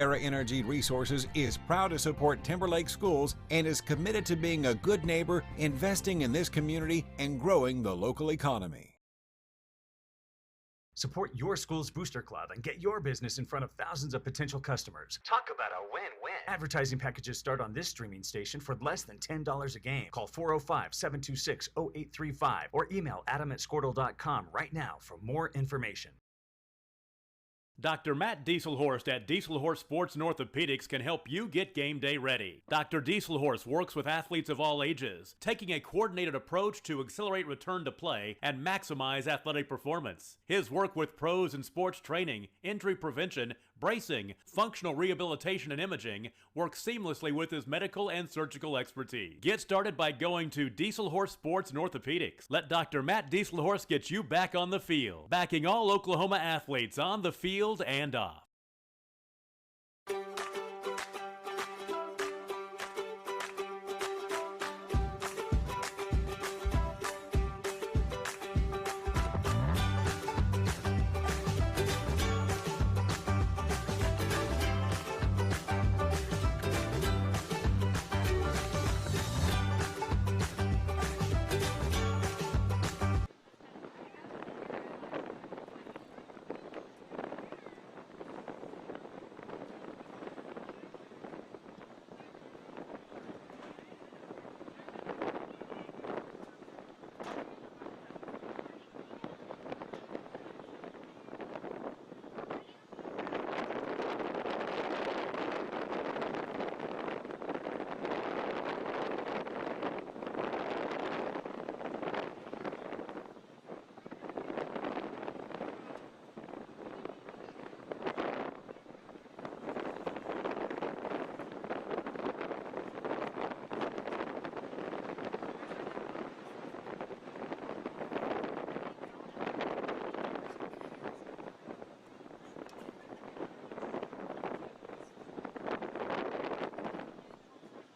Era Energy Resources is proud to support Timberlake schools and is committed to being a good neighbor, investing in this community, and growing the local economy. Support your school's booster club and get your business in front of thousands of potential customers. Talk about a win-win. Advertising packages start on this streaming station for less than $10 a game. Call 405-726-0835 or email adam@squirtle.com right now for more information. Dr. Matt Dieselhorst at Dieselhorst Sports and Orthopedics can help you get game day ready. Dr. Dieselhorst works with athletes of all ages, taking a coordinated approach to accelerate return to play and maximize athletic performance. His work with pros in sports training, injury prevention, bracing, functional rehabilitation, and imaging works seamlessly with his medical and surgical expertise. Get started by going to Dieselhorst Sports and Orthopedics. Let Dr. Matt Dieselhorst get you back on the field, backing all Oklahoma athletes on the field and off.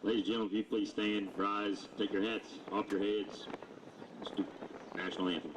Ladies and gentlemen, if you please stand, rise, take your hats off your heads. Let's do national anthem.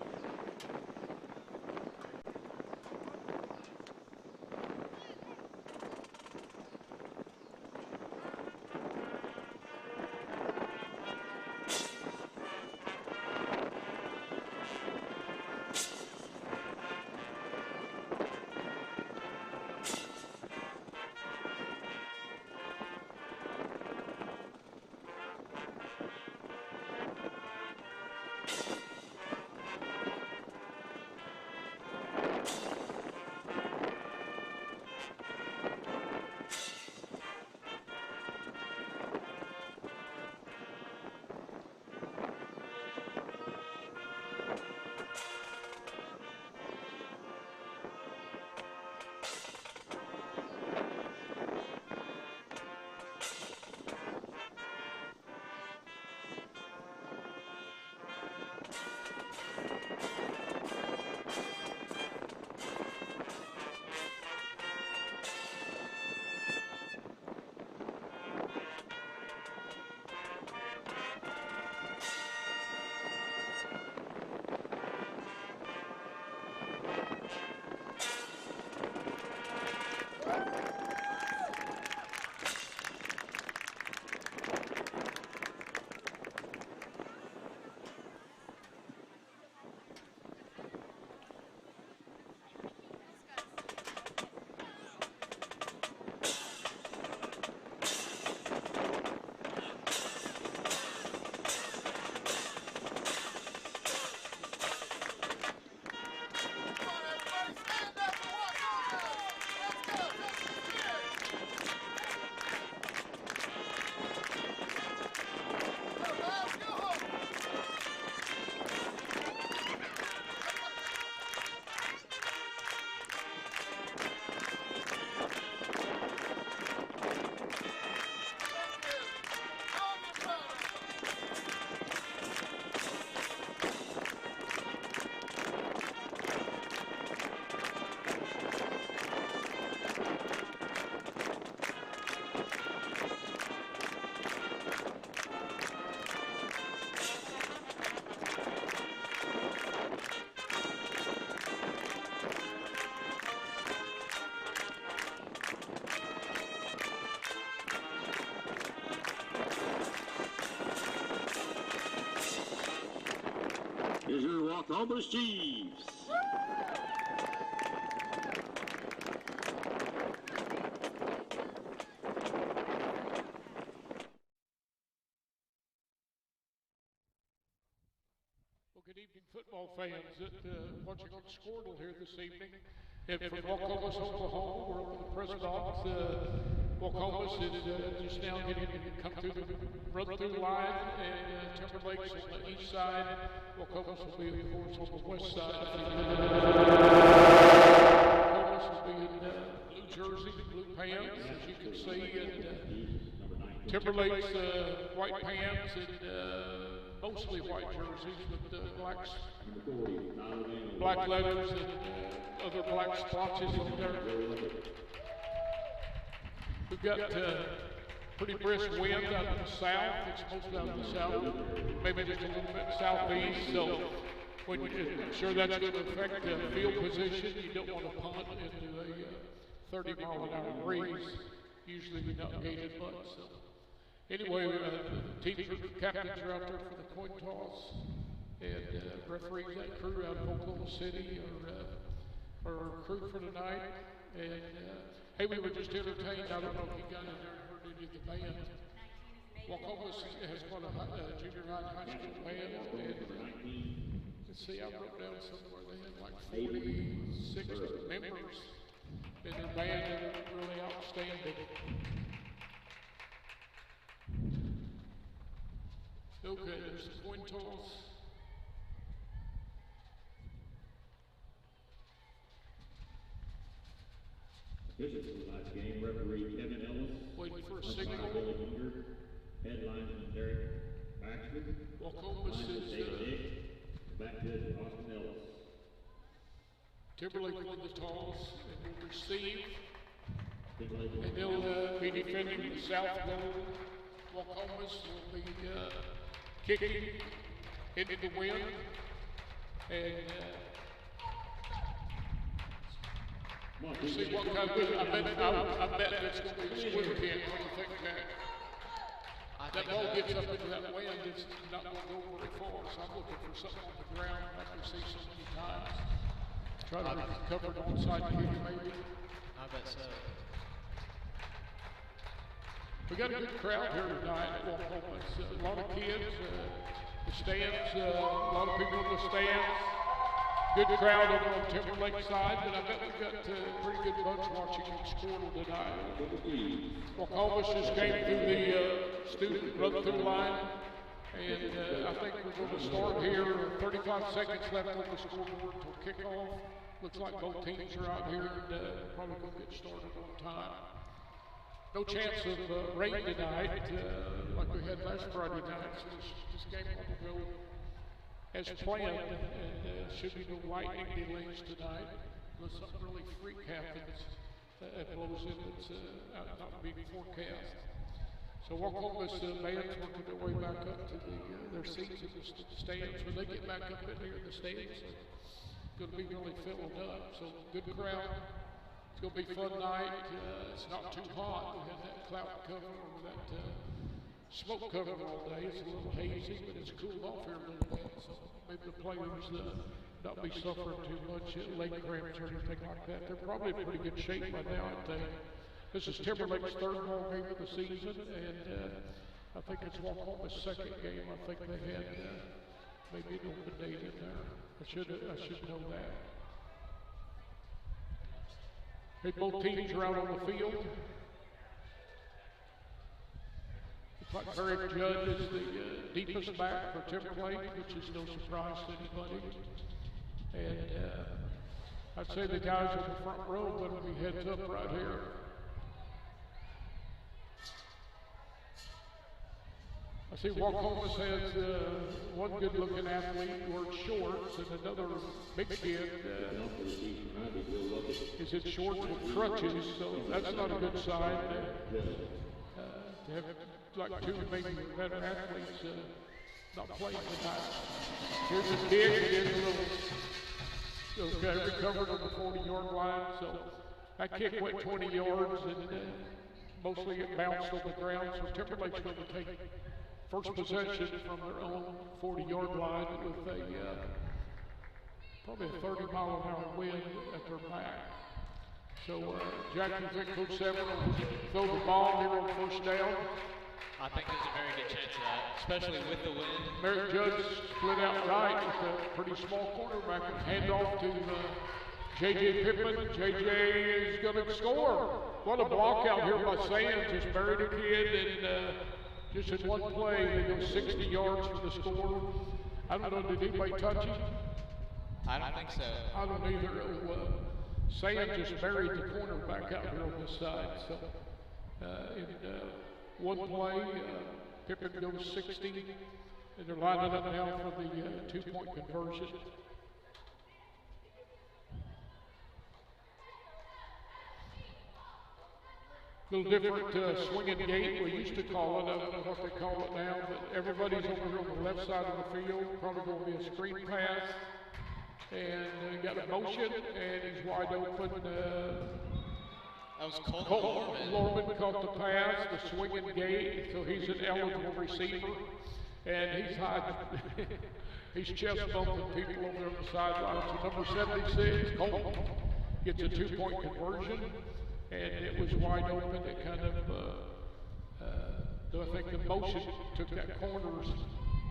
Waukomis Chiefs. Good evening, football fans watching on Squirtle here this evening. And from Waukomis, Oklahoma, we're over the press box. Waukomis is just now getting to come through the run-through line, and Timberlake's on the east side. Waukomis will be, of course, on the west side. Waukomis will be in blue jersey, blue pants, as you can see, and Timberlake's white pants and mostly white jerseys with black letters and other black splotches on there. We've got pretty brisk wind out of the south. It's mostly out of the south, maybe just a little bit southeast. So I'm sure that's going to affect the field position. You don't want to punt into a 30-mile-an-hour breeze. Usually you're not gated much. So. Anyway, the captains are out there for the coin toss, and referees, that crew out of Oklahoma City are crew for tonight. And hey, we were just entertained. I don't know if you got in there and heard any of the band. Waukomis has got a junior high school band, and let's see, I wrote down somewhere they had like 46 members in their band, and they're really outstanding. Okay, there's the coin toss. Officials for tonight's game, referee Kevin Ellis. Waiting for a signal. Billy Munger. Headlinesman Derek Baxter. Waukomis is back to Austin Ellis. Timberlake won the toss and will receive. Timberlake And they'll be defending the south goal. Waukomis will be kicking into the wind, and see what kind of, I bet that's going to be a squib kick. What do you think, Jack? That ball gets up into that wind, it's not going to go very far, so I'm looking for something on the ground like we see so many times. Try to recover an onside kick, maybe. I bet so. We got a good crowd here tonight at Waukomis. A lot of kids, the stands, a lot of people in the stands. Good crowd over on Timberlake side, but I bet we've got a pretty good bunch watching in Squirtle tonight. Waukomis just came through the student run-through line, and I think we're going to start here. 35 seconds left on the scoreboard till kickoff. Looks like both teams are out here, and we're probably going to get started on time. No chance of rain tonight, like we had last Friday night, so this game will go as planned, and should be no lightning delays tonight, unless something really freak happens that blows in that's not being forecast. So Waukomis band's working their way back up to their seats in the stands. When they get back up in here in the stands, it's going to be really filling up, so good crowd. It's going to be a fun night. It's not too hot. We had that cloud cover or that smoke cover all day. It's a little hazy, but it's cooled off here a little bit. So maybe the players not be suffering too much leg cramps or anything like that. They're probably in pretty good shape by now, I think. This is Timberlake's third ball game of the season, and I think it's Waukomis' second game. I think they had maybe an open date in there. I should know that. Hey, both teams are out on the field. Looks like Barry Judd is the deepest back for Timberlake, which is no surprise to anybody. And I'd say the guys on the front row better be heads up right here. I see Waukomis has one good-looking athlete wearing shorts and another big kid is in shorts with crutches, so that's not a good sign. To have like two maybe better athletes not playing tonight. Here's a kick, here's a little, okay, recovered on the 40-yard line, so that kick went 20 yards and mostly it bounced on the ground, so Timberlake's going to take first possession from their own 40-yard line with a probably a 30-mile-an-hour wind at their back. So Jack, you think Coach Seven will throw the ball here on first down? I think there's a very good chance of that, especially with the wind. Merritt Judge split out right with a pretty small cornerback and hand off to J.J. Pittman. J.J. is going to score. What a block out here by Sands. Just buried a kid and just in one play, they go 60 yards for the score. I don't know, did anybody touch him? I don't think so. I don't either. Sands just buried the cornerback out here on this side. So in one play, Pippin goes 60, and they're lining up now for the two-point conversion. A little different swinging gate, we used to call it. I don't know what they call it now, but everybody's over here on the left side of the field. Probably going to be a screen pass. And got a motion, and he's wide open. That was Colton Lorman caught the pass, the swinging gate, so he's an eligible receiver. And he's hiding. He's chest bumping people over there on the sideline. So number 76, Colton, gets a two-point conversion. And it was wide open. It kind of, I think the motion took that corner's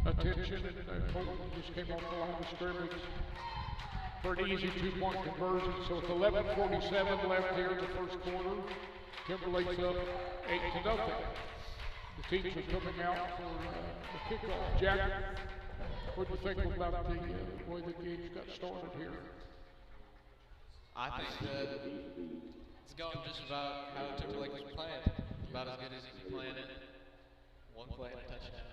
attention, and Colton just came off the line of scrimmage for an easy two-point conversion. So it's 11:47 left here in the first quarter. Timberlake's up 8-0. The teams are coming out for the kickoff. Jack, what do you think about the way the game's got started here? I think that it's going just about how Timberlake was playing. About as good as he can plan it. One play and a touchdown.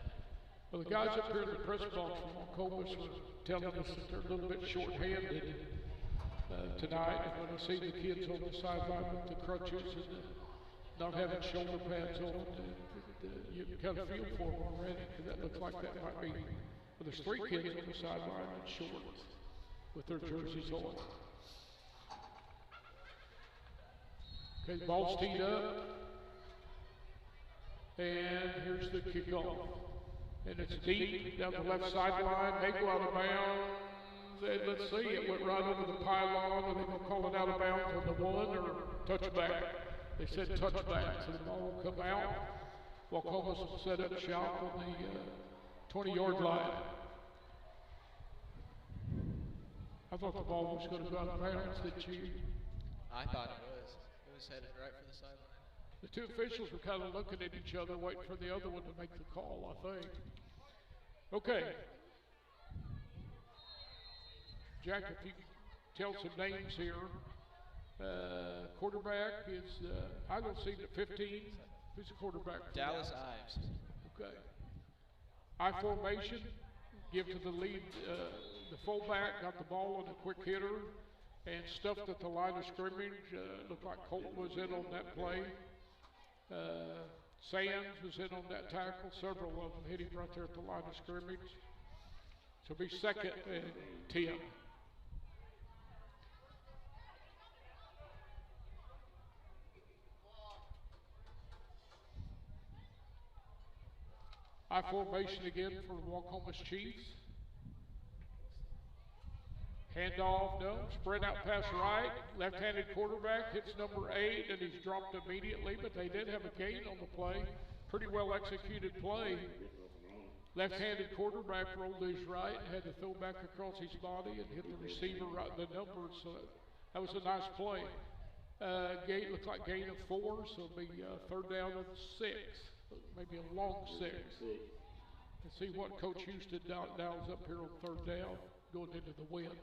Well, the guys up here in the press box from Waukomis are telling us that they're a little bit short-handed tonight. And when I see the kids on the sideline with the crutches and not having shoulder pads on, you kind of feel for them already, because that looks like that might be. Well, there's three kids on the sideline in shorts with their jerseys on. Okay, the ball's teed up. And here's the kickoff. And it's deep down the left sideline. They go out of bounds. And let's see, it went right over the pylon. Are they going to call it out of bounds on the one or touchback? They said touchback, so the ball will come out. Waukomis will set up shop on the 20-yard line. I thought the ball was going to go out of bounds, did you? I thought it was. It was headed right for the sideline. The two officials were kind of looking at each other, waiting for the other one to make the call, I think. Okay. Jack, if you tell some names here. Quarterback is, I don't see the 15. Who's the quarterback? Dallas Ives. Okay. I formation, give to the lead, the fullback, got the ball on a quick hitter, and stuffed at the line of scrimmage. Looked like Colton was in on that play. Sands was in on that tackle. Several of them hit him right there at the line of scrimmage. So it'll be 2nd and 10. I formation again for the Waukomis Chiefs. Handoff, no. Spread out pass right. Left-handed quarterback hits number 8, and he's dropped immediately, but they did have a gain on the play. Pretty well executed play. Left-handed quarterback rolled his right, had to throw back across his body and hit the receiver right in the numbers. So that was a nice play. Gain looked like gain of 4, so it'll be 3rd down and 6. Maybe a long 6. Let's see what Coach Houston dials up here on 3rd down, going into the wind.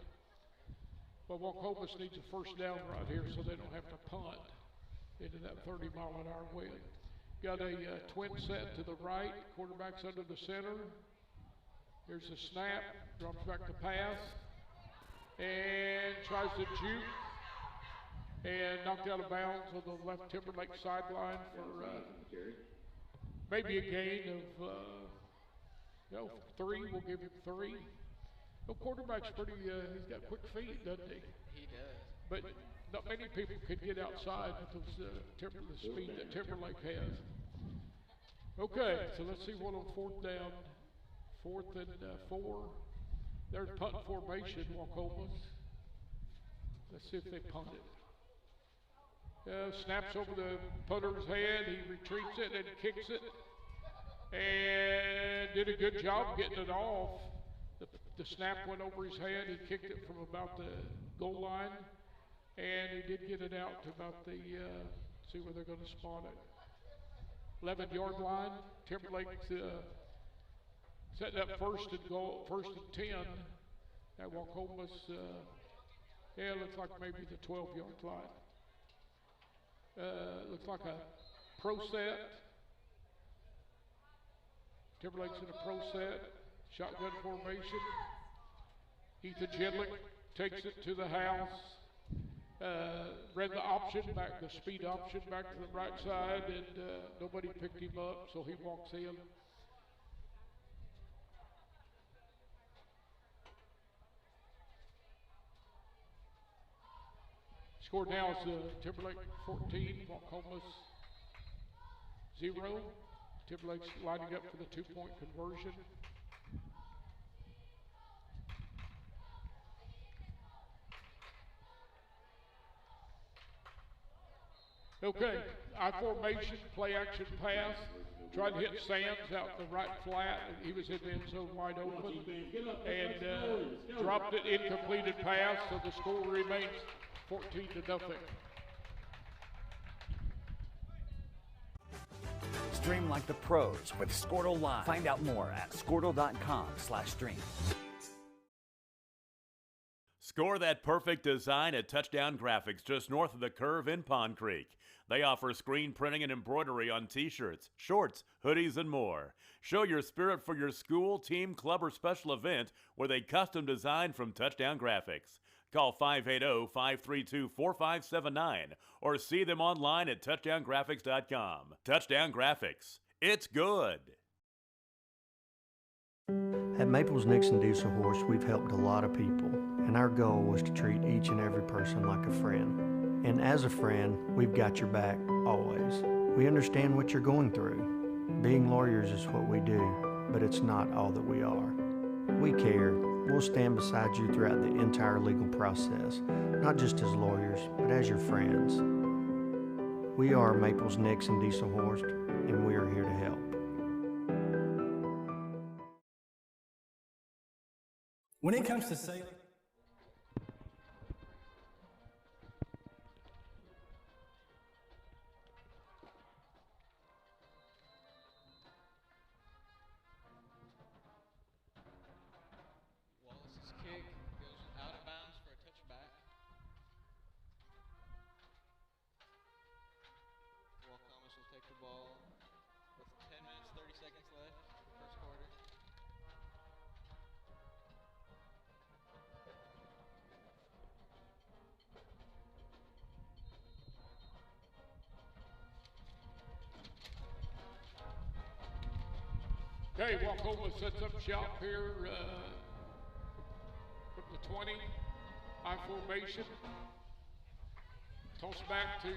Well, Waukomis needs a 1st down right here so they don't have to punt into that 30-mile-an-hour wind. Got a twin set to the right, quarterback's under the center. Here's the snap, drops back to pass, and tries to juke, and knocked out of bounds on the left Timberlake sideline for maybe a gain of 3. We'll give him 3. The quarterback's pretty, he's got quick feet, doesn't he? He does. But not many people could get outside with those, the speed that Timberlake has. Okay, so let's see what on 4th down. 4th and 4. There's punt formation, Waukomis. Let's see if they punt it. Snaps over the punter's head. He retreats it and kicks it. And did a good job getting it off. The snap went over his head. He kicked it from about the goal line. And he did get it out to about the, see where they're going to spot it. 11-yard line. Timberlake setting up first and 10. That Waukomis, yeah, looks like maybe the 12-yard line. Looks like a pro set. Timberlake's in a pro set. Shotgun formation. Ethan Jedlick takes it to the house. Ran the option back, the speed option back to the right side, and nobody picked him up, so he walks in. Score now is Timberlake 14, Waukomis 0. Timberlake's lining up for the 2-point conversion. Okay, I formation, play action pass. Tried to hit Sands out the right flat, and he was in the end zone wide open. And dropped it, incompleted pass, so the score remains 14-0. Stream like the pros with Squirtle Live. Find out more at squirtle.com/stream. Score that perfect design at Touchdown Graphics just north of the curve in Pond Creek. They offer screen printing and embroidery on t-shirts, shorts, hoodies, and more. Show your spirit for your school, team, club, or special event with a custom design from Touchdown Graphics. Call 580-532-4579 or see them online at touchdowngraphics.com. Touchdown Graphics. It's good. At Maples Nixon Diesel Horse, we've helped a lot of people, and our goal was to treat each and every person like a friend. And as a friend, we've got your back, always. We understand what you're going through. Being lawyers is what we do, but it's not all that we are. We care. We'll stand beside you throughout the entire legal process, not just as lawyers, but as your friends. We are Maples Nixon Diesel Horse, and we are here to help. When it comes to sailing, Wallace's kick goes out of bounds for a touchback. Waukomis will take the ball with 10 minutes, 30 seconds left in the first quarter. Okay, Waukomis sets up shop here from the 20. High formation. Toss back to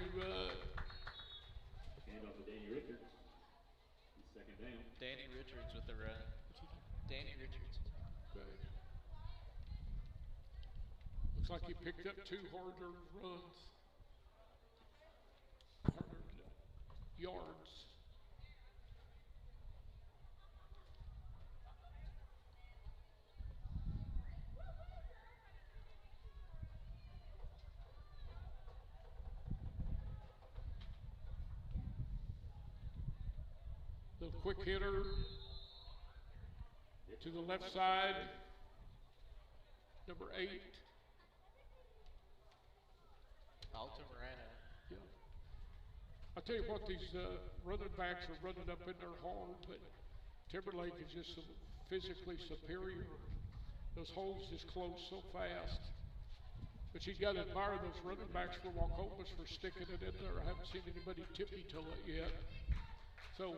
Hand off to Danny Richards. Second down. Danny Richards with the run. Danny Richards. okay. Looks like he picked up 2 harder runs. Harder yards. Little quick hitter to the left side, number 8. Alto Moreno. Yeah. I'll tell you what, these running backs are running up in there hard, but Timberlake is just so physically superior. Those holes just close so fast. But you got to admire those running backs for Waukomis for sticking it in there. I haven't seen anybody tippy-toe it yet. So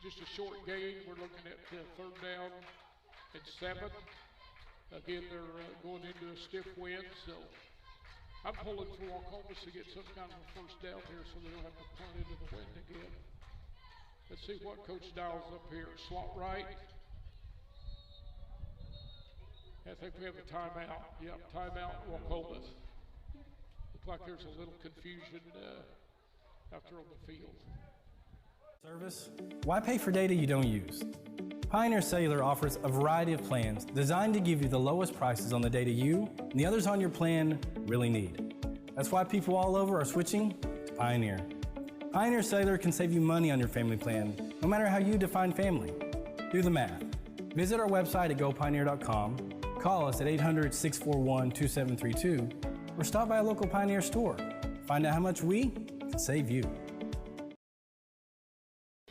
just a short game. We're looking at 3rd down and 7. Again, they're going into a stiff wind, so I'm pulling for Waukomis to get some kind of a first down here so they don't have to punt into the wind again. Let's see what Coach dials up here. Slot right. I think we have a timeout. Yep, timeout, Waukomis. Looks like there's a little confusion out there on the field. Service? Why pay for data you don't use? Pioneer Cellular offers a variety of plans designed to give you the lowest prices on the data you and the others on your plan really need. That's why people all over are switching to Pioneer. Pioneer Cellular can save you money on your family plan, no matter how you define family. Do the math. Visit our website at gopioneer.com, call us at 800-641-2732, or stop by a local Pioneer store. Find out how much we can save you.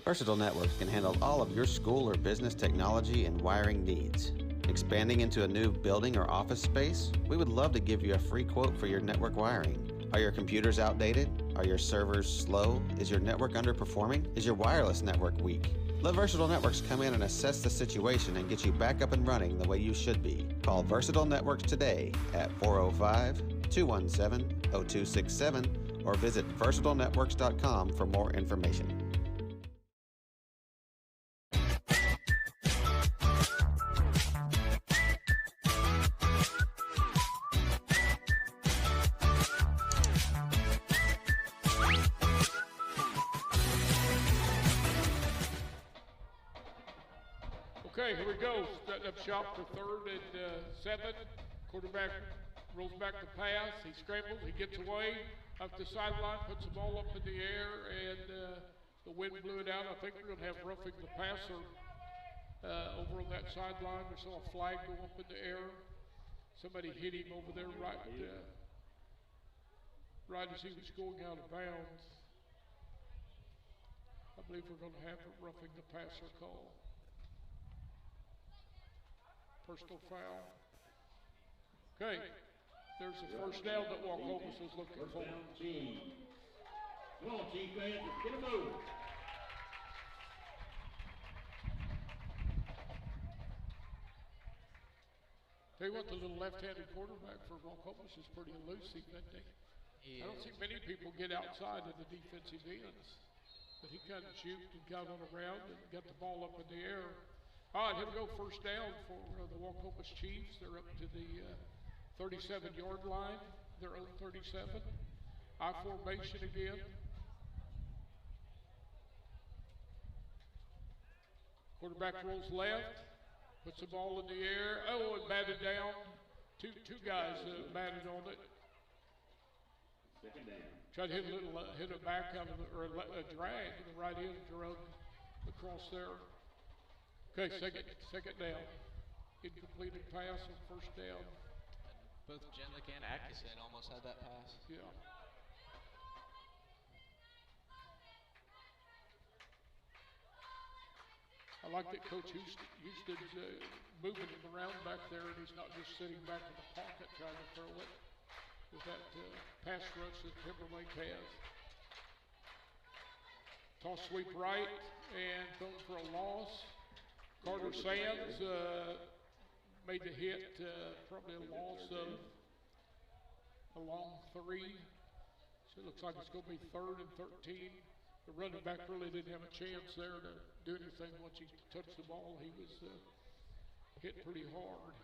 Versatile Networks can handle all of your school or business technology and wiring needs. Expanding into a new building or office space? We would love to give you a free quote for your network wiring. Are your computers outdated? Are your servers slow? Is your network underperforming? Is your wireless network weak? Let Versatile Networks come in and assess the situation and get you back up and running the way you should be. Call Versatile Networks today at 405-217-0267 or visit versatilenetworks.com for more information. Okay, here we go. Setting up shop for 3rd and 7. Quarterback rolls back to pass. He scrambles. He gets away up the sideline, puts the ball up in the air, and the wind blew it out. I think we're going to have roughing the passer over on that sideline. We saw a flag go up in the air. Somebody hit him over there right as he was going out of bounds. I believe we're going to have a roughing the passer call. Personal foul. Okay, there's the first down that Waukomis is looking for. Come on, Chief, man, get a move. Tell you what, the little left-handed quarterback for Waukomis is pretty elusive, isn't he? I don't see many people get outside of the defensive ends, but he kind of juked and got on around and got the ball up in the air. All right, here we go, first down for the Waukomis Chiefs. They're up to the 37-yard line, their own 37. I formation again. Quarterback rolls left, puts the ball in the air. Oh, and batted down. Two guys batted on it. Second down. Tried to hit a back out of or a drag to the right end, drug across there. Okay, second down. Incompleted pass on first down. Both Jenlick and Atkinson almost had that pass. Yeah. I like that Coach Houston's moving him around back there, and he's not just sitting back in the pocket trying to throw it with that pass rush that Timberlake has. Toss sweep right and thrown for a loss. Carter Sands made the hit, probably a loss of a long 3. So it looks like it's going to be 3rd and 13. The running back really didn't have a chance there to do anything once he touched the ball. He was hit pretty hard.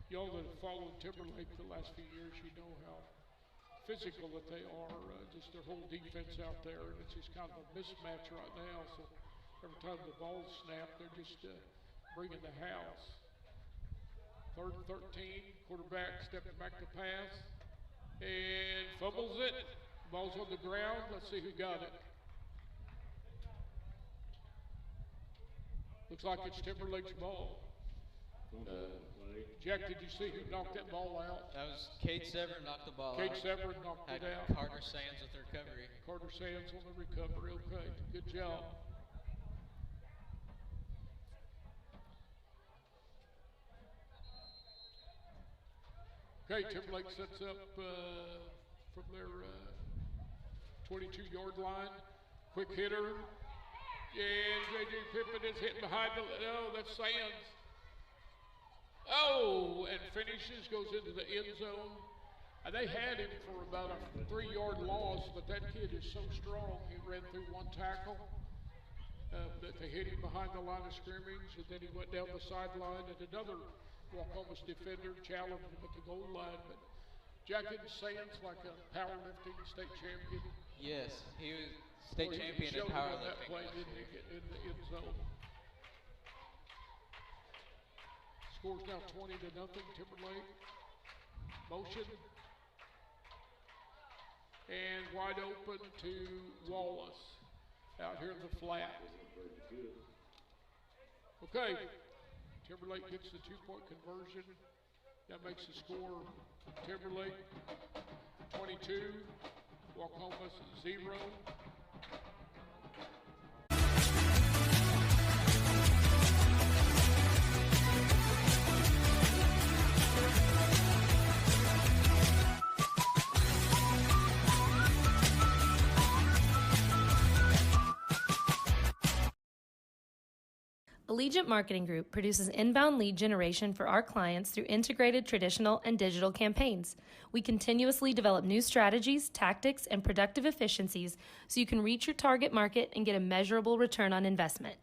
Y'all that have followed Timberlake the last few years, you know how physical that they are, just their whole defense out there, and it's just kind of a mismatch right now. So every time the ball's snapped, they're just bringing the house. 3rd and 13, quarterback stepping back to pass and fumbles it. Ball's on the ground. Let's see who got it. Looks like it's Timberlake's ball. Jack, did you see who knocked that ball out? That was Cade Severn knocked the ball out. Cade Severn knocked it out. Carter Sands with the recovery. Carter Sands on the recovery. Okay, good job. Okay, Timberlake sets up from their 22-yard line. Quick hitter. And J.J. Pippin is hitting behind the, oh, that's Sands. Oh, and finishes, goes into the end zone. And they had him for about a 3-yard loss, but that kid is so strong. He ran through one tackle. that they hit him behind the line of scrimmage, and then he went down the sideline, and another Waukomis defender challenged him at the goal line. But Jack Sands, like a powerlifting state champion. Yes, he was state champion in powerlifting. That play, didn't he, in the end zone. Score's now 20-0, Timberlake. Motion. And wide open to Wallace out here in the flat. Okay, Timberlake gets the 2-point conversion. That makes the score Timberlake 22, Waukomis 0. Allegiant Marketing Group produces inbound lead generation for our clients through integrated traditional and digital campaigns. We continuously develop new strategies, tactics, and productive efficiencies so you can reach your target market and get a measurable return on investment.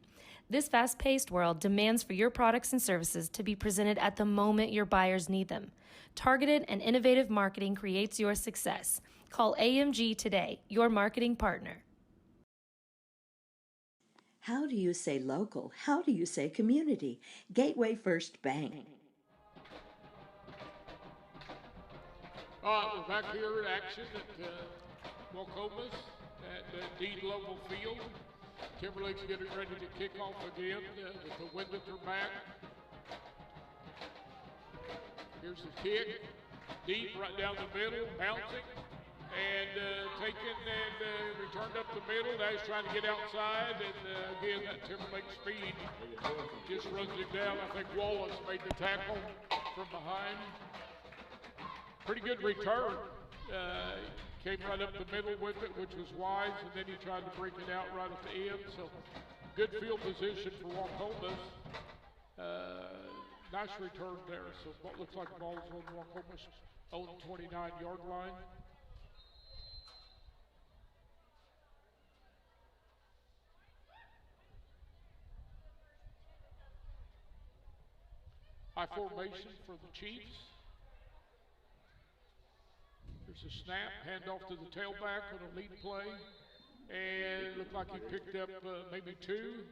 This fast-paced world demands for your products and services to be presented at the moment your buyers need them. Targeted and innovative marketing creates your success. Call AMG today, your marketing partner. How do you say local? How do you say community? Gateway First Bank. All right, we're back here in action at Waukomis at Dean Level Field. Timberlake's getting ready to kick off again with the wind at their back. Here's the kick. Deep right down the middle, bouncing. And taken and returned up the middle. Now he's trying to get outside, and again, that Timberlake speed just runs him down. I think Wallace made the tackle from behind. Pretty good return. Came right up the middle with it, which was wise, and then he tried to break it out right at the end. So good field position for Waukomis. Nice return there. So what looks like the ball's on Waukomis on the 29-yard line. High formation for the Chiefs. There's a snap, handoff to the tailback on a lead play. And it looked like he picked up maybe 2.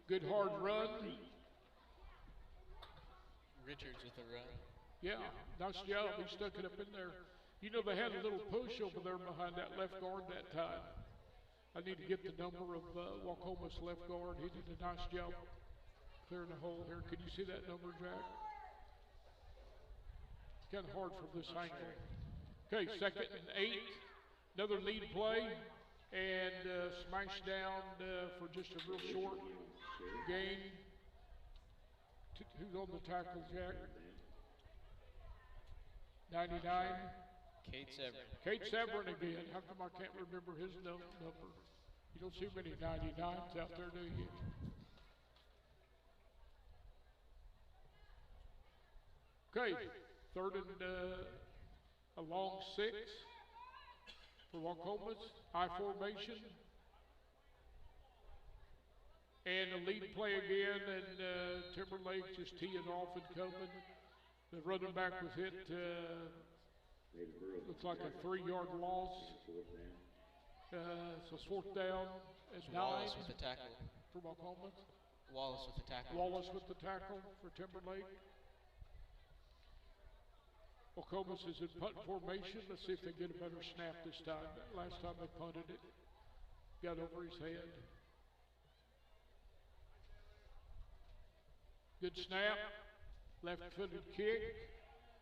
Good hard run. Richards with a run. Yeah, nice job. He stuck it up in there. You know, they had a little push over there behind that left guard that time. I need to get the number of Waukomis left guard. He did a nice job clearing the hole here. Can you see that number, Jack? It's kind of hard from this angle. Okay, 2nd and 8. Another lead play. And smash down for just a real short gain. Who's on the tackle, Jack? 99. Kate Severin. Kate Severin again. How come I can't remember his number? You don't see many 99s out there, do you? Okay, 3rd and a long 6 for Waukomis. High formation. And a lead play again, and Timberlake just teeing off and coming. The running back was hit, looks like a 3-yard loss. So 4th down and 9. Wallace with the tackle. For Waukomis. Wallace with the tackle. Wallace with the tackle for Timberlake. Waukomis is in punt formation. Let's see if they get a better snap this time. Last time they punted it, got over his head. Good snap, left-footed kick.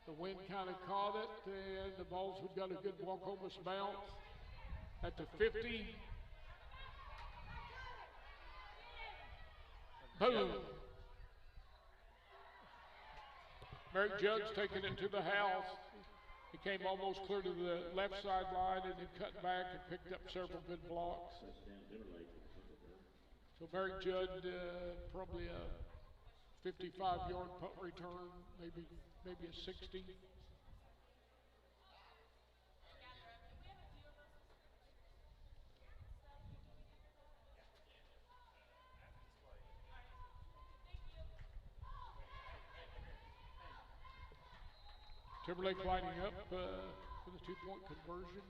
The wind kind of caught it, and the ball's got a good Waukomis bounce at the 50. Boom. Merrick Judd's taking it to the house. He came almost clear to the left sideline and then cut back and picked up several good blocks. So Merrick Judd, probably a 55-yard punt return, maybe a 60. Timberlake lining up for the 2-point conversion.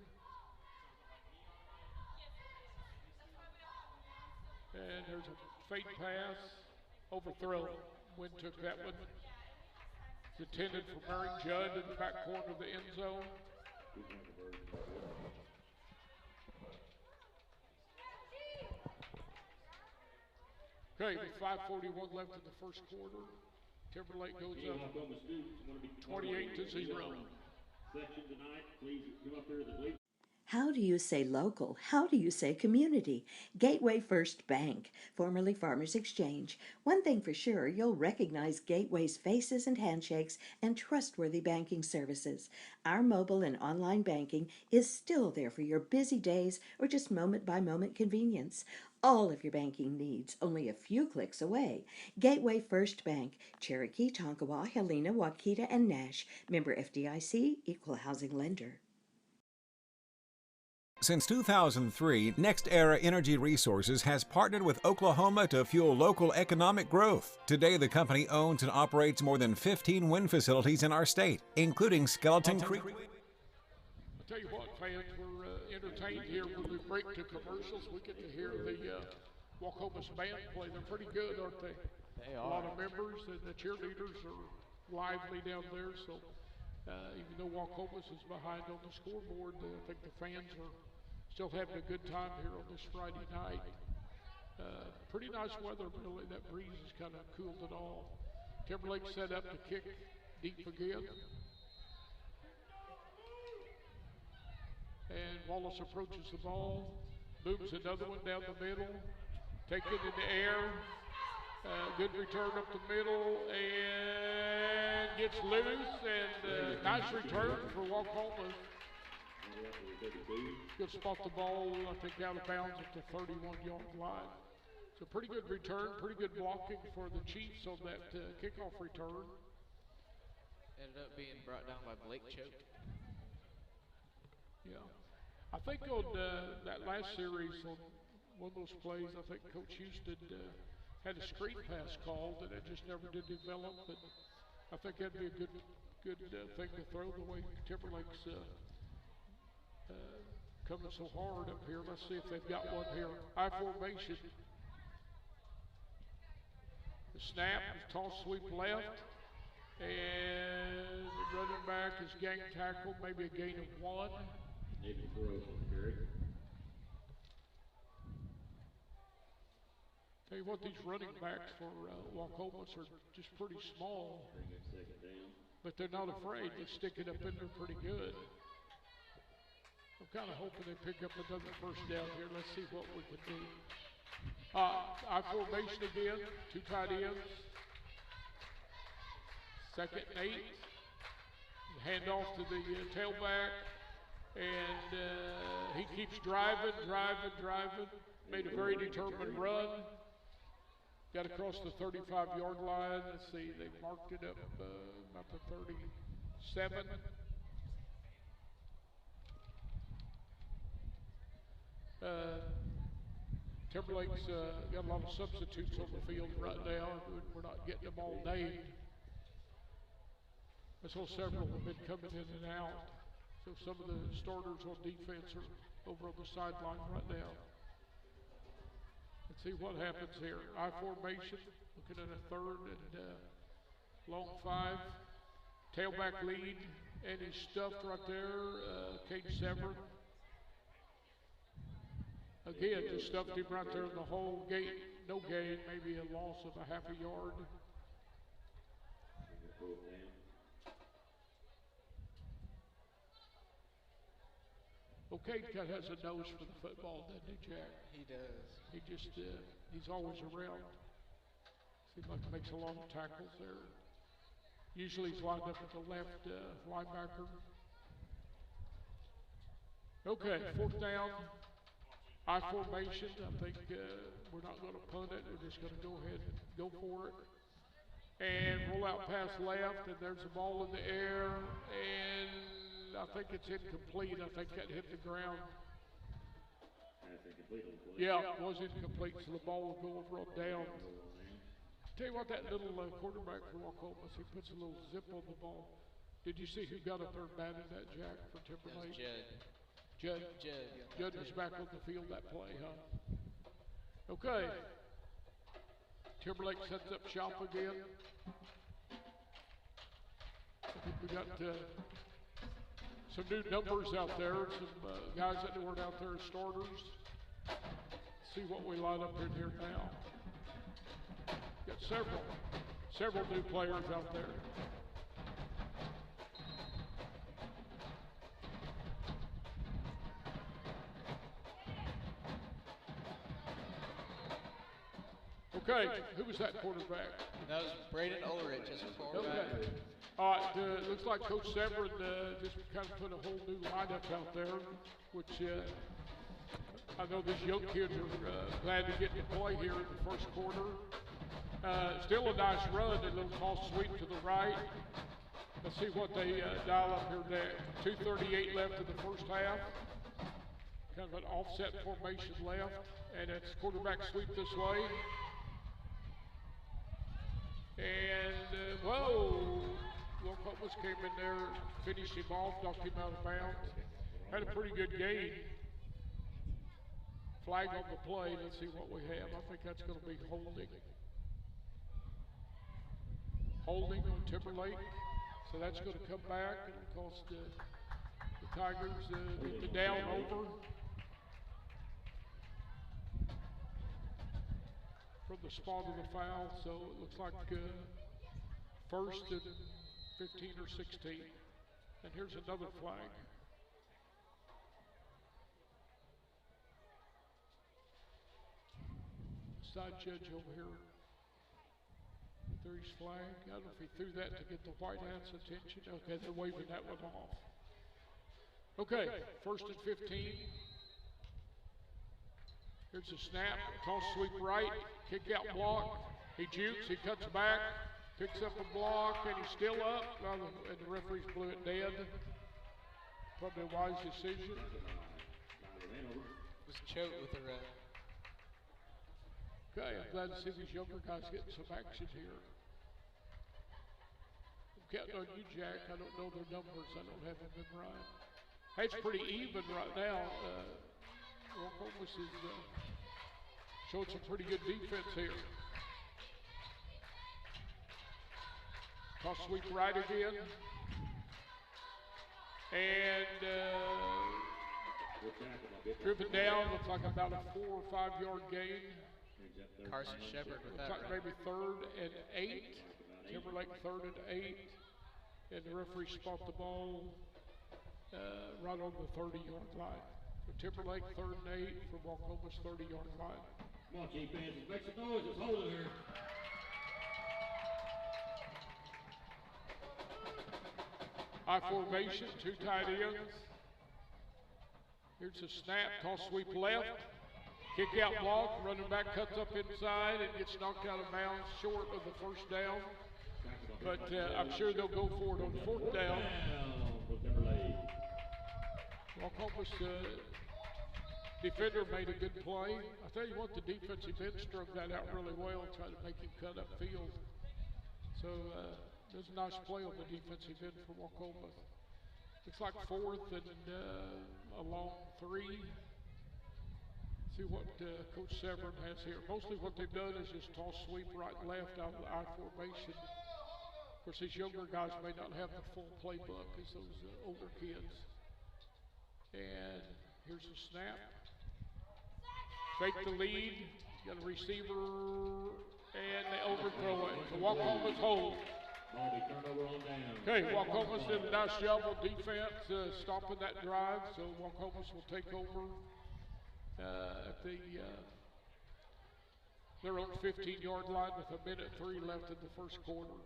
And there's a fake pass, overthrow. Wynn took that one. It's intended for Mary Judd in the back corner of the end zone. Okay, with 5:41 left in the first quarter, Timberlake goes up 28-0. Section tonight, please come up here to the bleachers. How do you say local? How do you say community? Gateway First Bank, formerly Farmers Exchange. One thing for sure, you'll recognize Gateway's faces and handshakes and trustworthy banking services. Our mobile and online banking is still there for your busy days or just moment-by-moment convenience. All of your banking needs only a few clicks away. Gateway First Bank, Cherokee, Tonkawa, Helena, Waukeeta, and Nash. Member FDIC, Equal Housing Lender. Since 2003, Next Era Energy Resources has partnered with Oklahoma to fuel local economic growth. Today, the company owns and operates more than 15 wind facilities in our state, including Skeleton Creek. I'll tell you what, fans, we're entertained here when we break to commercials. We get to hear the Waukomis band play. They're pretty good, aren't they? They are. A lot of members, and the cheerleaders are lively down there. So even though Waukomis is behind on the scoreboard, I think the fans are still having a good time here on this Friday night. Pretty nice weather, really. That breeze has kind of cooled it all. Timberlake set up to kick deep again. And Wallace approaches the ball, moves another one down the middle, takes it in the air. Good return up the middle and gets loose, and nice return for Waukomis. Good spot the ball, I think, out of bounds at the 31-yard line. So pretty good return, pretty good blocking for the Chiefs on that kickoff return. Ended up being brought down by Blake Choate. Yeah. I think on that last series, on one of those plays, I think Coach Houston had a screen pass called, and it just never did develop. But I think that'd be a good thing to throw the way Timberlake's coming so hard up here. Let's see if they've got one here. I formation. The snap is toss sweep left, and the running back is gang tackle, maybe a gain of 1. Maybe 4 from Gary. Tell you what, these running backs for Waukomis are just pretty small, but they're not afraid to stick it up in there pretty good. I'm kind of hoping they pick up another first down here. Let's see what we can do. I formation again, 2 tight ends. 2nd and 8. Hand off to the tailback, and he keeps driving. Made a very determined run. Got across the 35-yard line. Let's see, they marked it up about the 37. Timberlake's got a lot of substitutes on the field right now. We're not getting them all named. I saw several have been coming in and out. So some of the starters on defense are over on the sideline right now. Let's see what happens here. I formation, looking at a 3rd and long 5. Tailback lead, and he's stuffed right there. Cade Severn. Again, just stuffed him right there in the hole. No gain, maybe a loss of a half a yard. Okay, Cut has a nose for the football, doesn't he, Jack? He does. He just, he's always around. Seems like he makes a lot of tackles there. Usually he's lined up at the left linebacker. Okay, 4th down. I formation. I think we're not going to punt it. We're just going to go ahead and go for it. And roll out pass left, and there's the ball in the air, and I think it's incomplete. I think that hit the ground. Yeah, it was incomplete, so the ball will go over on down. Tell you what, that little quarterback for Waukomis, he puts a little zip on the ball. Did you see who got up there and batted that, Jack, for Timberlake? Judd. Judd was back on the field that play, huh? Okay. Timberlake sets up shop again. I think we got some new numbers out there, some guys that weren't out there as starters. See what we line up in here now. Got several new players out there. Okay, who was that quarterback? That was Braden Ulrich as a quarterback. Okay. All right, looks like Coach Severin just kind of put a whole new lineup out there, which I know these young kids are glad to get to play here in the first quarter. Still a nice run, a little toss sweep to the right. Let's see what they dial up here next. 2:38 left in the first half. Kind of an offset formation left, and it's quarterback sweep this way. And, Waukomis came in there, finished him off, knocked him out of bounds. Had a pretty good game. Flag on the play, let's see what we have. I think that's going to be holding. Holding on Timberlake. So that's going to come back and cost the Tigers the down over. From the spot of the foul, so it looks like first and 15 or 16. And here's another flag. Side judge over here. There's flag. I don't know if he threw that to get the White Hats' attention. Okay, they're waving that one off. Okay, first and 15. Here's a snap, toss sweep right, kick out block. He jukes, he cuts back, picks up a block, and he's still up. And the referees blew it dead. Probably a wise decision. Was choked with the red. Okay, I'm glad to see these younger guys getting some action here. I'm counting on you, Jack. I don't know their numbers. I don't have them memorized. Hey, it's pretty even right now. Waukomis is showing some pretty good defense here. Toss sweep right again. And driven down, looks like about a 4 or 5 yard gain. Carson Shepard with that. Looks like maybe 3rd and 8. Timberlake 3rd and 8. And the referee spot the ball right on the 30-yard line. So Timberlake 3rd and 8 from Waukomis 30-yard line. Come on, Chief fans, make some noise. It's holding here. High formation, 2 tight ends. Here's a snap, toss sweep left. Kick out block, running back cuts up inside and gets knocked out of bounds short of the first down. But I'm sure they'll go for it on 4th down. Waukomis defender made a good play. I tell you what, the defensive end struck that out really well, trying to make him cut up field. So there's a nice play on the defensive end for Waukomis. Looks like 4th and a long 3. See what Coach Severin has here. Mostly what they've done is just toss sweep right and left out of the I formation. Of course, these younger guys may not have the full playbook as those older kids. And here's a snap. Fake the lead. Got a receiver, and they overthrow it. So Waukomis hold. Okay, Waukomis did a nice job on defense, stopping that drive. So Waukomis will take over at their own 15-yard line with 1:03 left in the first quarter.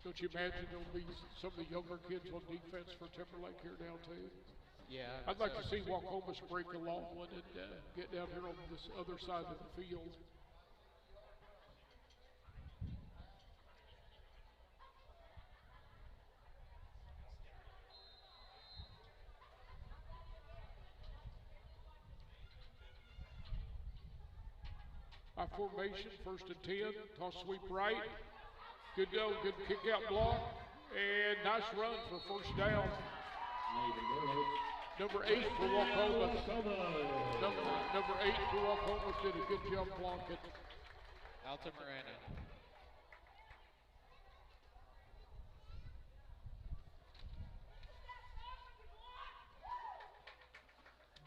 Don't you imagine there'll be some of the younger kids on defense for Timberlake here now too? Yeah. I'd like to see Waukomis break a long one and get down here on this other side of the field. High formation, 1st and 10, toss sweep right. Good kick out block, and nice run for first down. Number 8 for Waukomis. Number 8 for Waukomis did a good job blocking. Alta Miranda.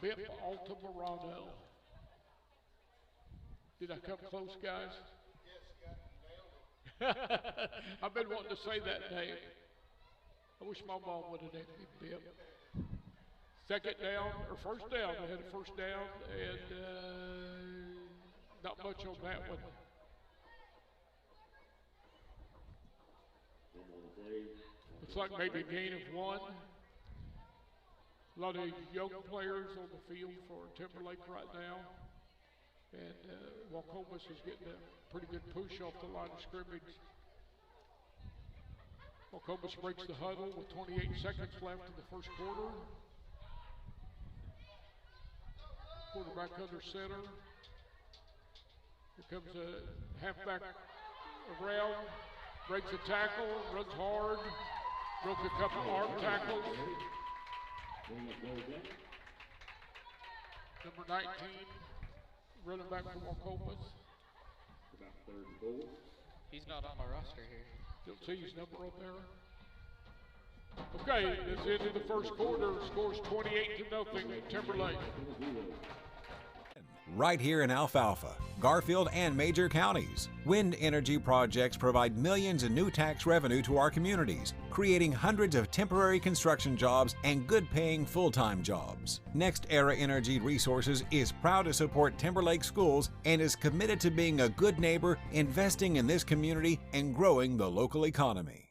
Bip Altamirano. Did I come close, guys? Yes, you got nailed it. I've been wanting to say that name. I wish my mom would have named me Bip. Second down, or first down. They had a first down, and not much on that one. Looks like maybe a gain of 1. A lot of young players on the field for Timberlake right now. And Waukomis is getting a pretty good push off the line of scrimmage. Waukomis breaks the huddle with 28 seconds left in the first quarter. Quarterback under center. Here comes a halfback around, breaks a tackle, runs hard, broke a couple arm tackles. Number 19, running back for Waukomis. He's not on my roster here. Don't see his number up there. Okay, this is into the first quarter. Scores 28-0 Timberlake. Right here in Alfalfa, Garfield, and major counties, wind energy projects provide millions in new tax revenue to our communities, creating hundreds of temporary construction jobs and good-paying full-time jobs. Next Era Energy Resources is proud to support Timberlake schools and is committed to being a good neighbor, investing in this community, and growing the local economy.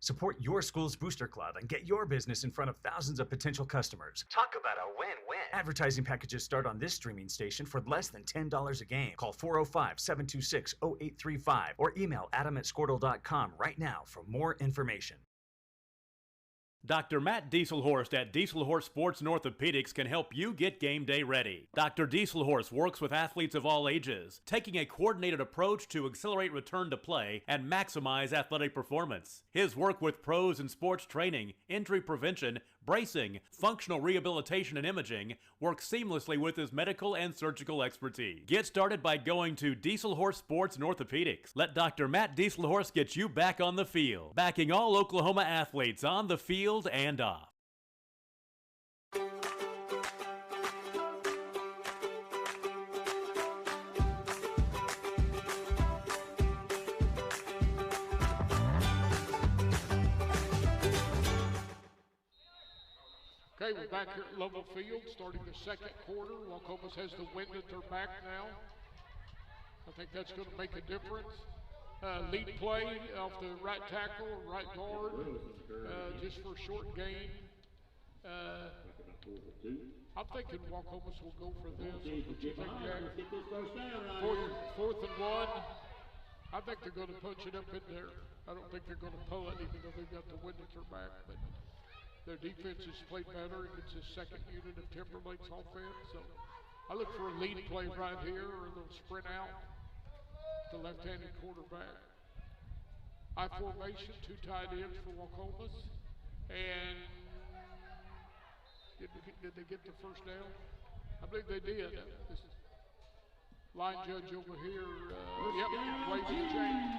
Support your school's booster club and get your business in front of thousands of potential customers. Talk about a win-win. Advertising packages start on this streaming station for less than $10 a game. Call 405-726-0835 or email adam@squirtle.com right now for more information. Dr. Matt Dieselhorst at Dieselhorst Sports and Orthopedics can help you get game day ready. Dr. Dieselhorst works with athletes of all ages, taking a coordinated approach to accelerate return to play and maximize athletic performance. His work with pros in sports training, injury prevention, bracing, functional rehabilitation, and imaging works seamlessly with his medical and surgical expertise. Get started by going to Dieselhorst Sports and Orthopedics. Let Dr. Matt Dieselhorst get you back on the field, backing all Oklahoma athletes on the field and off. Okay, we're back here at Level Field, starting the second quarter. Waukomis has the wind at their back now. I think that's going to make a difference. Lead play off the right tackle, right guard, just for a short gain. I'm thinking Waukomis will go for this. What you think, Jack? Fourth and 1. I think they're going to punch it up in there. I don't think they're going to pull it, even though they've got the wind at their back. But their defense has played better against the second unit of Timberlake's offense. So I look for a lead play right here, or they'll sprint out the left-handed quarterback. I formation, 2 tight ends for Waukomis. And did they get the first down? I believe they did. This is line judge over here. Yep, plays the change.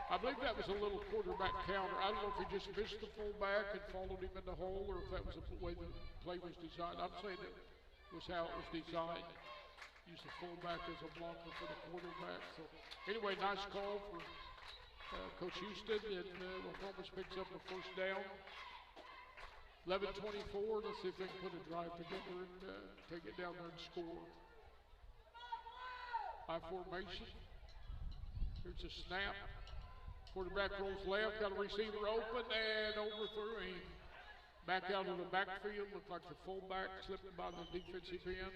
I believe that was a little quarterback counter. I don't know if he just missed the fullback and followed him in the hole, or if that was the way the play was designed. I'm saying that was how it was designed. Use the fullback as a blocker for the quarterback. So anyway, nice call for Coach Houston, and Waukomis picks up a first down. 11:24. Let's see if they can put a drive together and take it down there and score. High formation. Here's a snap. Quarterback rolls left, got a receiver open, and overthrew him. Back out of the backfield, looked like the fullback slipped by the defensive end.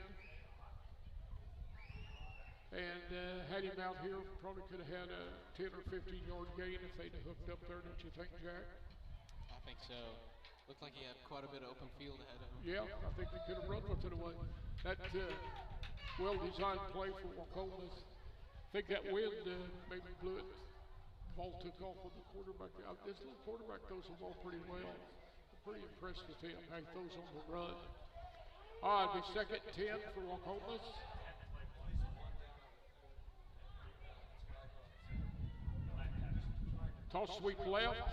And had him out here, probably could have had a 10 or 15-yard gain if they'd have hooked up there, don't you think, Jack? I think so. Looked like he had quite a bit of open field ahead of him. Yeah, I think they could have run with it away. That well-designed play for Waukomis. think that wind maybe blew it. The ball took off with the quarterback. This little quarterback throws the ball pretty well. I'm pretty impressed with him, how he throws on the run. All right, it'll be 2nd and 10 for Waukomis. Toss sweep left,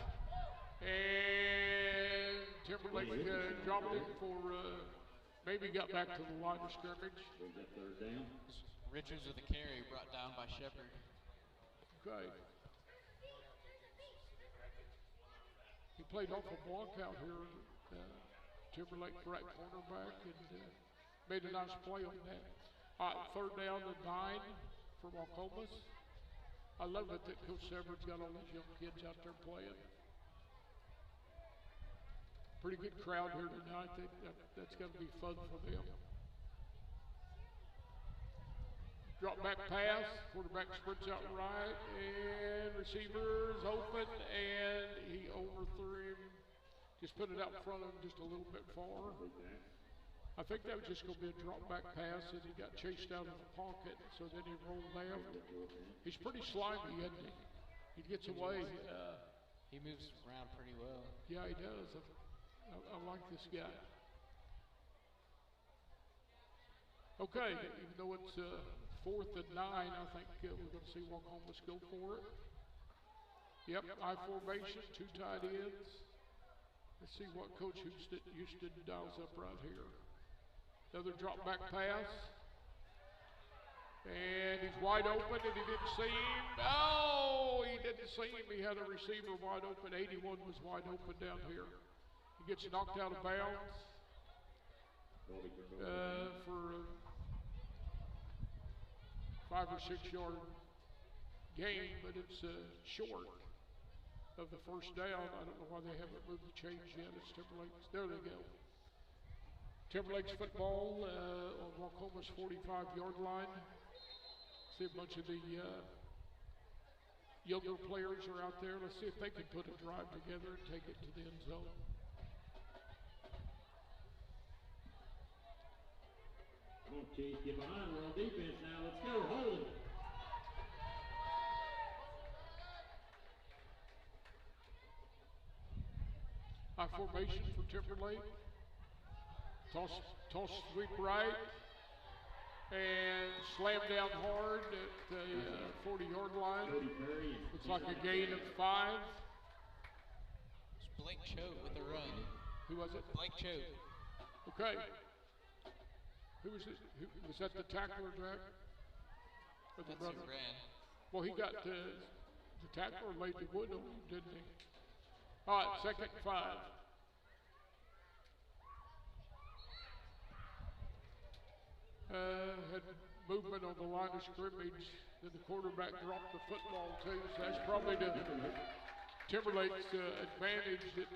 and Timberlake dropped it for, maybe got back to the line of scrimmage. Richards with the carry, brought down by Shepard. Okay. He played off a block out here, Timberlake right cornerback, and made a nice play on that. All right, 3rd down and 9 for Waukomis. I love it that Coach Severn's got all these young kids out there playing. Pretty good crowd here tonight. That's got to be fun for them. Drop back pass, quarterback sprints out right, and receiver's open, and he overthrew him. Just put it out in front of him just a little bit far. I think that was just going to be a drop back pass, and he got chased out of the pocket, so then he rolled left. He's pretty slimy, isn't he? He gets away. He moves around pretty well. Yeah, he does. I like this guy. Okay, even though it's 4th and 9, I think we're going to see Waukomis go for it. Yep, I formation, 2 tight ends. Let's see what Coach Houston dials up right here. Another drop back pass. And he's wide open, and he didn't see him. Oh, he didn't see him. He had a receiver wide open. 81 was wide open down here. He gets knocked out of bounds for a 5 or 6 yard gain, but it's short of the 1st down. I don't know why they haven't moved the chains yet. It's Timberlake's. There they go. Timberlake's football on Waukomis' 45-yard line. See a bunch of the younger players are out there. Let's see if they can put a drive together and take it to the end zone. Come on, Chief, get behind. We're on defense now. Let's go. Hold it. High formation for Timberlake. Toss sweep right. And slam down hard at the 40-yard line. Looks like a gain of 5. It's Blake Choate with the run. Who was it? Blake Choate. Okay. Who was it? Was that the tackler, Jack? Or the That's who ran. Well, he got the tackler laid the wood on him, didn't he? All right, 2nd and 5. Had movement on the line of scrimmage. Then the quarterback dropped the football too, so that's probably the Timberlake's advantage that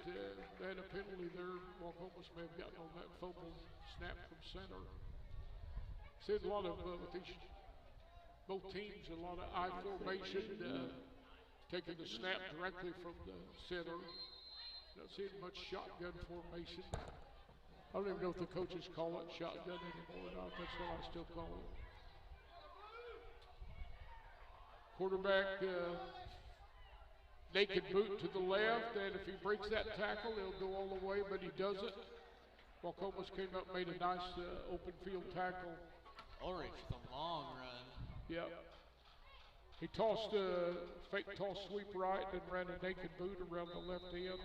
they had a penalty there. Waukomis may have gotten on that fumble snap from center. Seen a lot of with these both teams, a lot of I formation, taking the snap directly from the center. Not seeing much shotgun formation. I don't even know if the coaches call it shotgun anymore or not. That's what I still call it. Quarterback, naked boot to the left, and if he breaks that tackle, he'll go all the way, but he doesn't. Waukomis came up, made a nice open field tackle. Ulrich with a long run. Yep. He tossed a fake toss sweep right and ran a naked boot around the left end.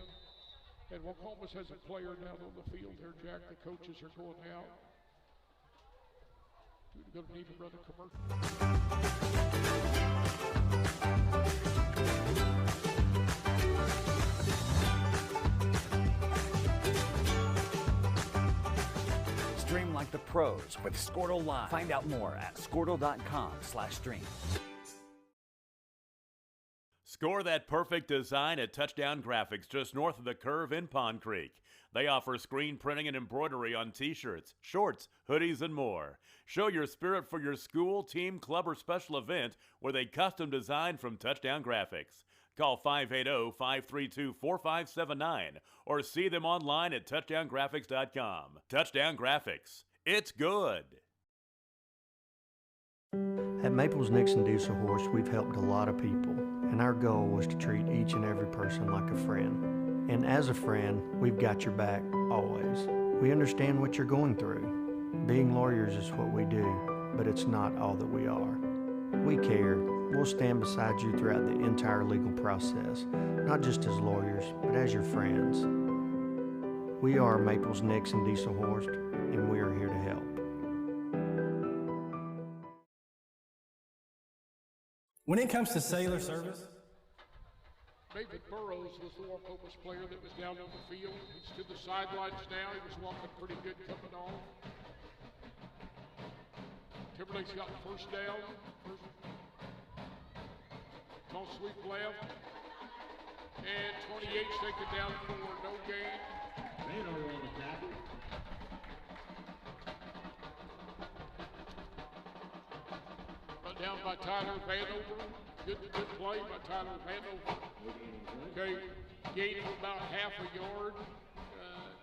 And Waukomis has a player down on the field here, Jack. The coaches are going out. We're going to need to run a commercial. Stream like the pros with Squirtle Live. Find out more at squirtle.com/stream. Score that perfect design at Touchdown Graphics just north of the curve in Pond Creek. They offer screen printing and embroidery on t-shirts, shorts, hoodies, and more. Show your spirit for your school, team, club, or special event with a custom design from Touchdown Graphics. Call 580-532-4579 or see them online at touchdowngraphics.com. Touchdown Graphics. It's good. At Maples Nixon Diesel Horse, we've helped a lot of people, and our goal was to treat each and every person like a friend. And as a friend, we've got your back always. We understand what you're going through. Being lawyers is what we do, but it's not all that we are. We care. We'll stand beside you throughout the entire legal process, not just as lawyers, but as your friends. We are Maples Nixon Diesel Horse, and we are here to help. When it comes to cellular service, David Burrows was the Waukomis player that was down on the field. He's to the sidelines now. He was walking pretty good coming off. Timberlake's got first down. Toss sweep left. And 28's taken down for no gain. Radar on the tackle. Brought down by Tyler Vanover. Good play by Tyler Vanover. Okay, gain of about half a yard.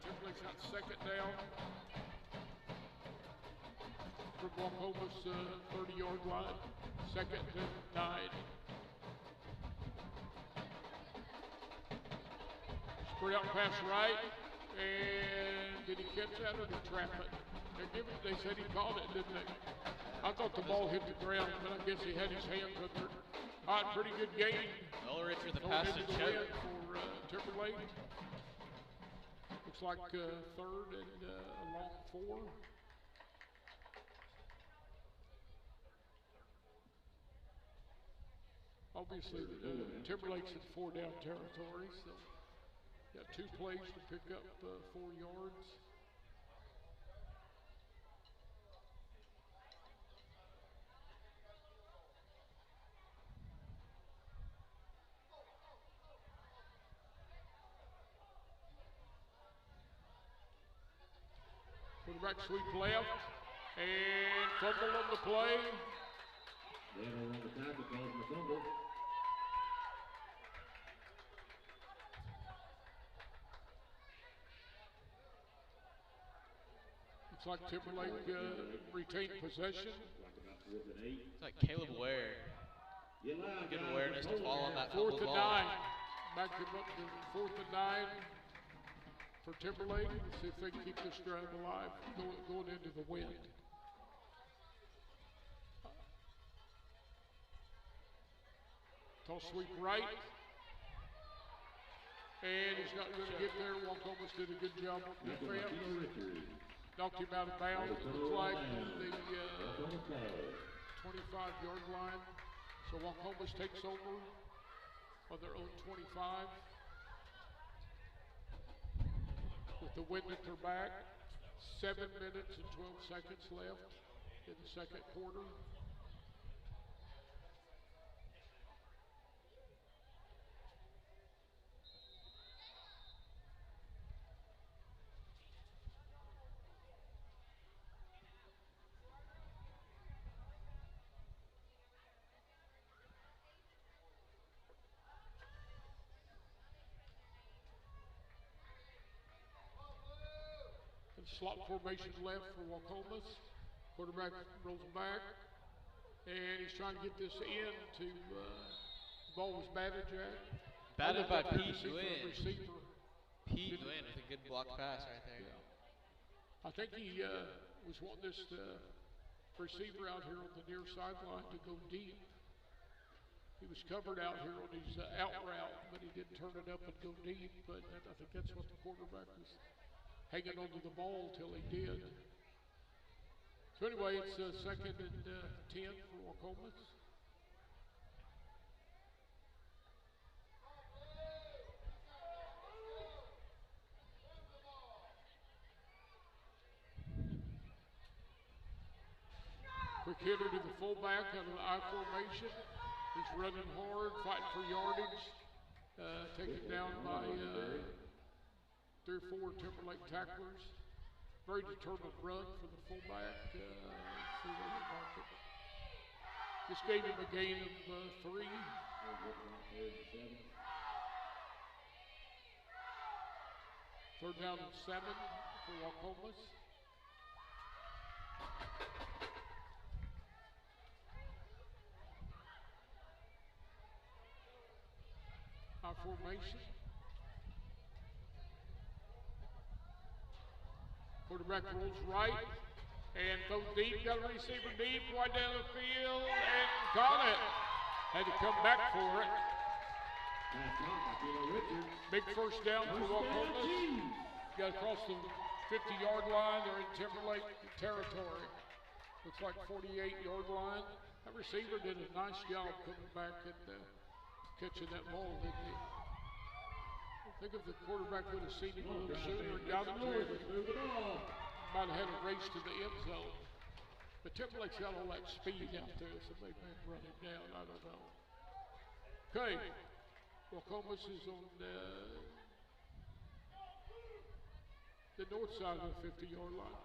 Timberlake's got second down. From Waukomis 30-yard line. Second and 9. Spread out pass right. And did he catch that or did he trap it? They said he caught it, didn't they? I thought the ball hit the ground, but I guess he had his hands under it. All right, pretty good game. Ulrich with the pass to Chet. For Timberlake. Looks like third and a long 4. Obviously, Timberlake's in 4-down territory, so got 2 plays to pick up 4 yards. Quarterback sweep left, and fumble on the play. Radar on the tackle, causing the fumble. Looks like Timberlake retained possession. It's like Caleb Ware. Good awareness to fall on that fumble 4th and ball. 9. Back him up to 4th and 9 for Timberlake. Let's see if they can keep this drive alive going into the wind. Toss sweep right. And he's not going to get there. Waukomis did a good job of defense. Knocked him out of bounds. It looks like the 25-yard line. So Waukomis takes over on their own 25. With the wind at their back. 7 minutes and 12 seconds left in the second quarter. Slot formation left for Waukomis. Quarterback rolls back. And he's trying to get this in to, the ball was batted, Jack. Batted by Pete Gwynn. Receiver. Pete Gwynn with a good block pass right there. Yeah. I think he was wanting this receiver out here on the near sideline to go deep. He was covered out here on his out route, but he didn't turn it up and go deep. But I think that's what the quarterback was hanging onto the ball till he did. So anyway, it's 2nd and 10 for Waukomis. Quick hitter to the fullback out of the I formation. He's running hard, fighting for yardage. Taken down by 3 or 4 Timberlake tacklers. Very determined run for the fullback. This gave him a gain of 3. Third down and 7 for Waukomis. formation. Quarterback rolls right and throws deep, got a receiver deep, wide down the field, and got it. Had to come back for it. Big first down for Waukomis. Got across the 50-yard line. They're in Timberlake territory. Looks like 48-yard line. That receiver did a nice job coming back and catching that ball, didn't he? I think if the quarterback would have seen him a little sooner and got it to him, might have had a race to the end zone. But Timberlake's got all that speed out there, so they may run him down. I don't know. Okay. Waukomis is on the north side of the 50-yard line.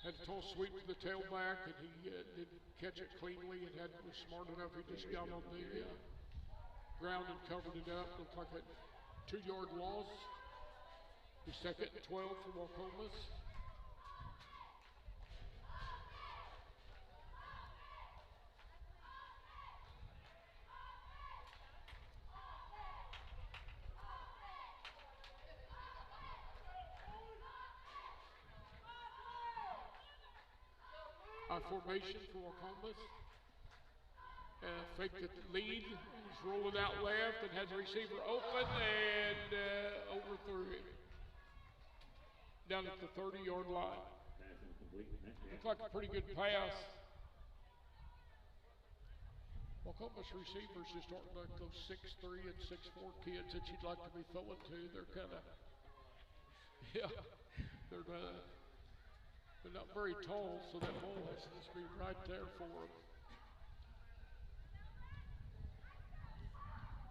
Had a tall sweep to the tailback, and he didn't catch it cleanly and was smart enough. He just got on the ground and covered it up. Looked like a 2-yard loss. The second and 12 for Waukomis. Formation for Waukomis. Fake the lead. He's rolling out left and has the receiver open and overthrew him. Down at the 30-yard line. Looks like a pretty good pass. Waukomis receivers just aren't like those 6'3" and 6'4" kids that you'd like to be throwing to. They're kind of, they're not very tall, so that ball has to be right there for them.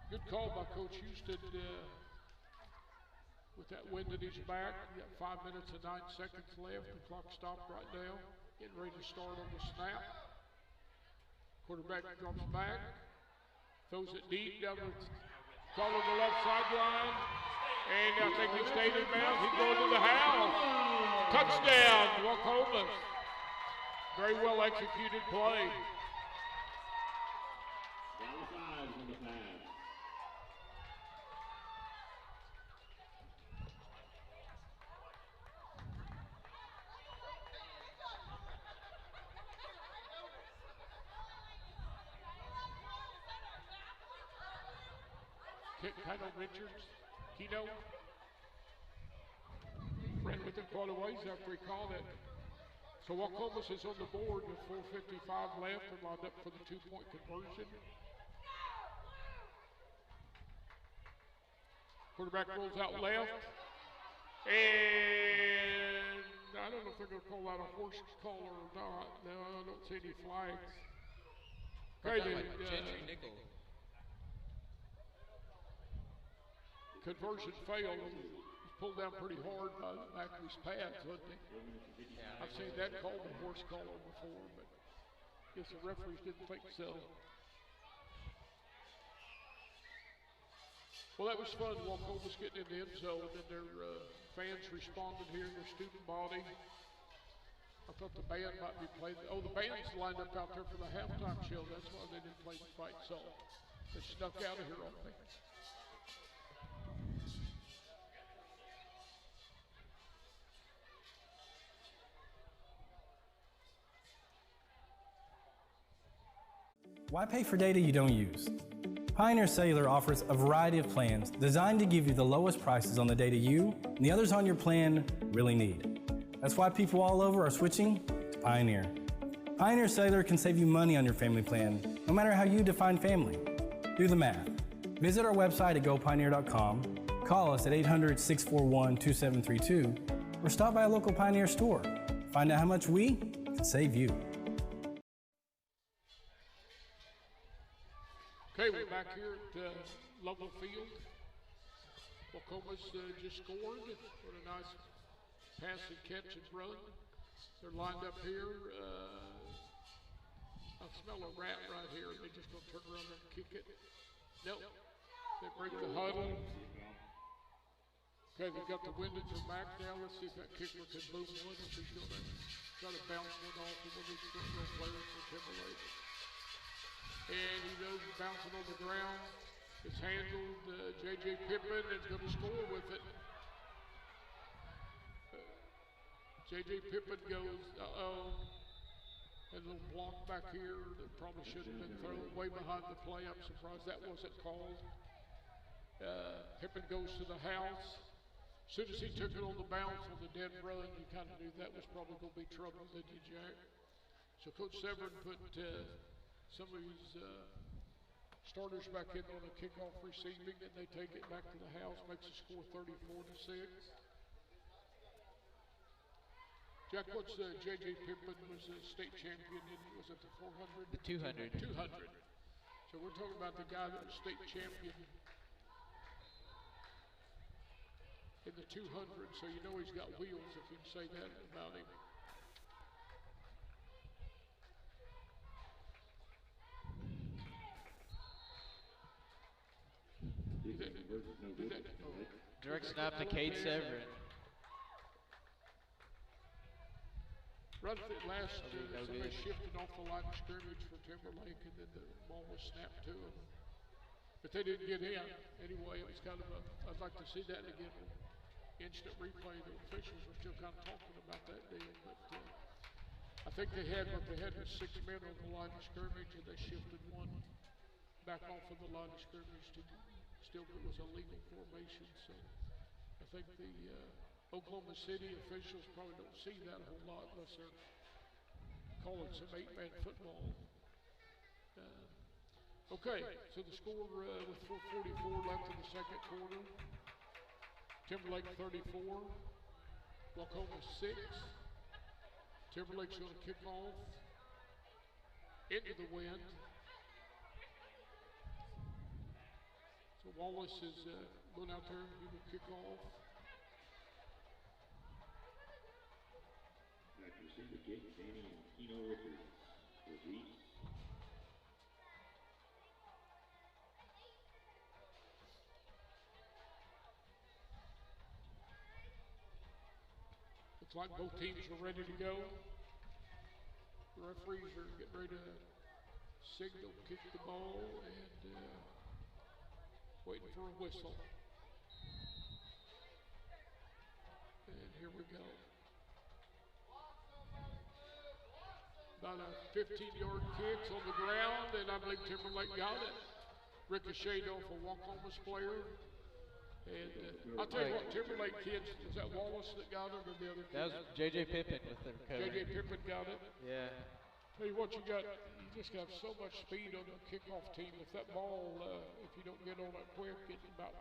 Good call by Coach Houston with that wind at his back. You got 5 minutes and 9 seconds left. The clock stopped right now. Getting ready to start on the snap. Quarterback drops back. Throws it deep down the call on the left sideline. And I think he stayed in bounds. He's going to the house. Touchdown, Waukomis. Very well executed play. Down the 5 on the pass. Kyle Richards, Keno. Ran with it quite a ways after he called it. So Waukomis is on the board with 4:55 left and lined up for the 2-point conversion. Quarterback rolls out left. And I don't know if they're going to call that a horse collar or not. No, I don't see any flags. Conversion failed. He's pulled down pretty hard by the back of his pads, wasn't he? Yeah, I've seen that called a horse collar before, but I guess the referees didn't think so. Well, that was fun. Waukomis getting in the end zone, and their fans responded here in their student body. I thought the band might be playing. Oh, the band's lined up out there for the halftime show. That's why they didn't play the fight song. They snuck out of here on me. Why pay for data you don't use? Pioneer Cellular offers a variety of plans designed to give you the lowest prices on the data you and the others on your plan really need. That's why people all over are switching to Pioneer. Pioneer Cellular can save you money on your family plan, no matter how you define family. Do the math. Visit our website at gopioneer.com, call us at 800-641-2732, or stop by a local Pioneer store. Find out how much we can save you. Okay, we're back here at Lovell Field. Waukomis just scored. What a nice pass and catch and run. They're lined up here. I smell a rat right here. They're just going to turn around and kick it. Nope. They break the huddle. Okay, they've got the wind at their back now. Let's see if that kicker can move one. If he's going to try to bounce one off of one of these players for Timberlake. And he goes bouncing on the ground. It's handled. J.J. Pippin is going to score with it. J.J. Pippin goes, has a little block back here that probably should have been thrown way behind the play. I'm surprised that wasn't called. Pippin goes to the house. As soon as he took it on the bounce on the dead run, you kind of knew that was probably going to be trouble, didn't you, Jack? So Coach Severn put some of his starters back in on a kickoff receiving, and they take it back to the house, makes the score 34-6. Jack, what's J.J. Pippin was a state champion in, was it the 400? The 200. 200. So we're talking about the guy that was state champion in the 200, so you know he's got wheels if you can say that about him. Direct snap to Kate Severin. Right at the last, somebody shifted off the line of scrimmage for Timberlake, and then the ball was snapped to him. But they didn't get in. Anyway, it was kind of I'd like to see that again. Instant replay. The officials were still kind of talking about that deal, but I think what they had was 6 men on the line of scrimmage, and they shifted one back off of the line of scrimmage to still it was a legal formation. So I think the Oklahoma City officials probably don't see that a whole lot unless they're calling some 8-man football. Okay, so the score with 4:44 left in the second quarter. Timberlake 34, Waukomis 6. Timberlake's going to kick off into the wind. So Wallace is going out there, he will kick off. Receiver kick, Danny and Keno Richards with Reese. Looks like both teams are ready to go. The referees are getting ready to signal, kick the ball, and waiting for a whistle. And here we go. About a 15-yard kick on the ground, and I believe Timberlake got it. Ricocheted off a Waukomis player. And I'll tell you what, Timberlake kids, was that Wallace that got it or the other kid? That was J.J. Pippin with the recovery. J.J. Pippin got it? Yeah. Tell you what, you just got so much speed on the kickoff team. If that ball, if you don't get on it quick, in about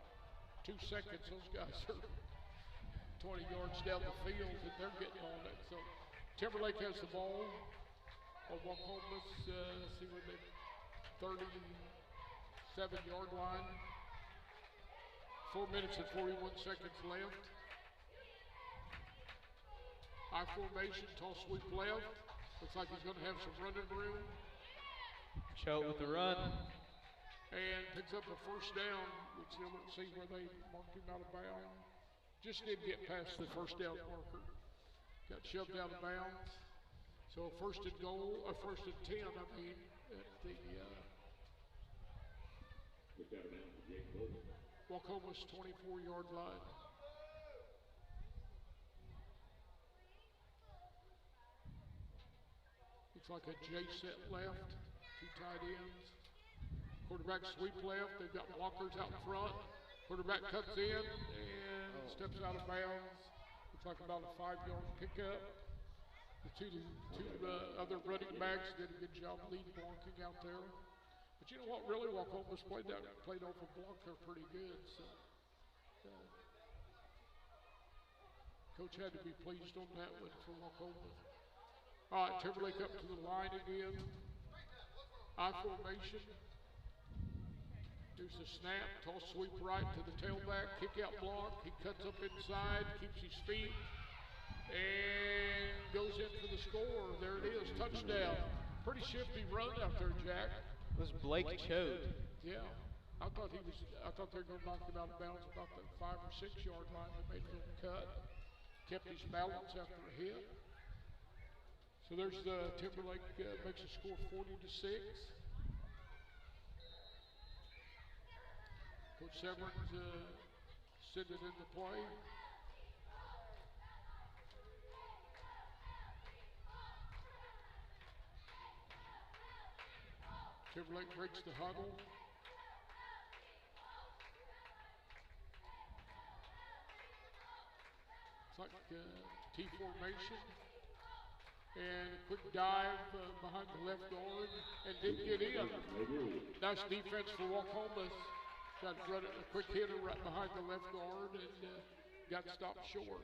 2 seconds, those guys are 20 yards down the field and they're getting on it. So Timberlake has the ball on Waukomis, see where they 37-yard line. 4 minutes and 41 seconds left. I formation, toss sweep left. Looks like he's going to have some running room. Choate with the run. And picks up a first down. We still don't see where they marked him out of bounds. Just didn't get past the first down marker. Got shoved out of bounds. So first and 10, I mean, at the Waukomis 24-yard line. Looks like a J set left, 2 tight ends. Quarterback sweep left, they've got blockers out in front. Quarterback cuts in and steps out of bounds. Looks like about a 5-yard pickup. The two other running backs did a good job lead blocking out there. But you know what, really, Waukomis played off a blocker pretty good. So, Coach had to be pleased on that one for Waukomis. All right, Timberlake up to the line again. I formation. Here's the snap, toss sweep right to the tailback, kick out block. He cuts up inside, keeps his feet, and goes in for the score. There it is, touchdown. Pretty shifty run out there, Jack. It was Blake Choate. Yeah, I thought they were going to knock him out of bounds about the 5 or 6 yard line. They made a little cut, kept his balance after a hit. So there's the Timberlake makes a score 40-6. Coach Severns sent it into play. Timberlake breaks the huddle. It's like T formation. And a quick dive behind the left guard and didn't get in. Nice defense for Waukomis. Tried to run it, a quick hitter right behind the left guard and got stopped short.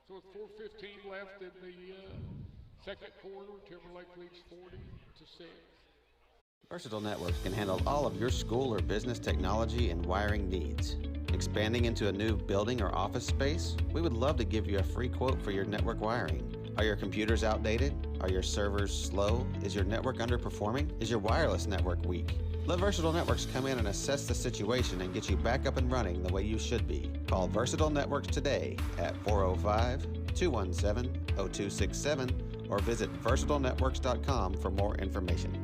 So with 4:15 left in the second quarter, Timberlake leads 40-6. Versatile Networks can handle all of your school or business technology and wiring needs. Expanding into a new building or office space? We would love to give you a free quote for your network wiring. Are your computers outdated? Are your servers slow? Is your network underperforming? Is your wireless network weak? Let Versatile Networks come in and assess the situation and get you back up and running the way you should be. Call Versatile Networks today at 405-217-0267 or visit versatilenetworks.com for more information.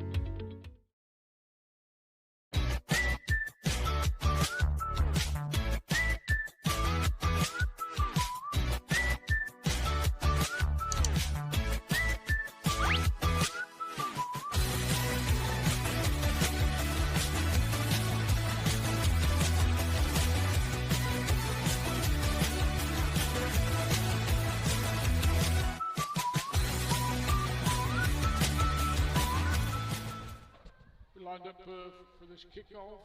Lined up for this kickoff.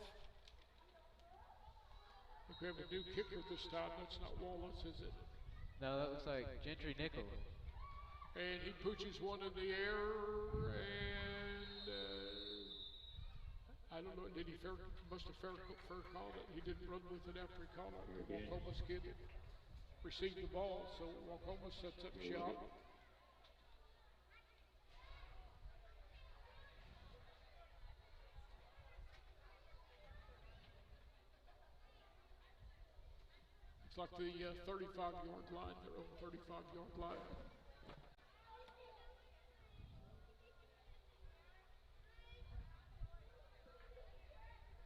I think we have a new kicker this time. That's not Wallace, is it? No, that looks like Gentry Nickel. And he pushes one in the air, and I don't know, did he must have fair called it. He didn't run with it after he caught it. The Waukomis kid received the ball, so Waukomis sets up shop. It's like the 35-yard line. They're on the 35-yard line.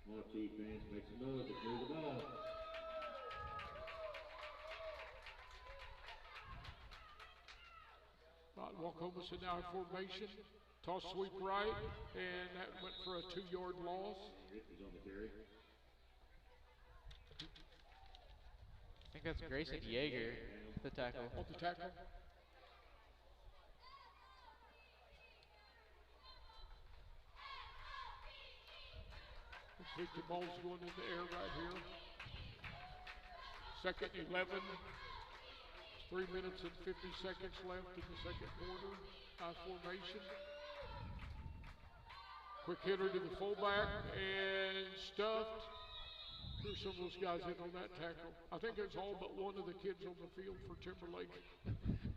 Now Chief fans make some noise to clear the ball. Waukomis in now formation. Toss sweep right, and that went for a 2-yard loss. He's on the carry. I think that's Grayson Yeager, the tackle. On the tackle. Looks like the ball's going in the air right here. Second 11. 3 minutes and 50 seconds left in the second quarter. High formation. Quick hitter to the fullback and stuffed. Threw some of those guys in on that tackle. I think it's all but one of the kids on the field for Timberlake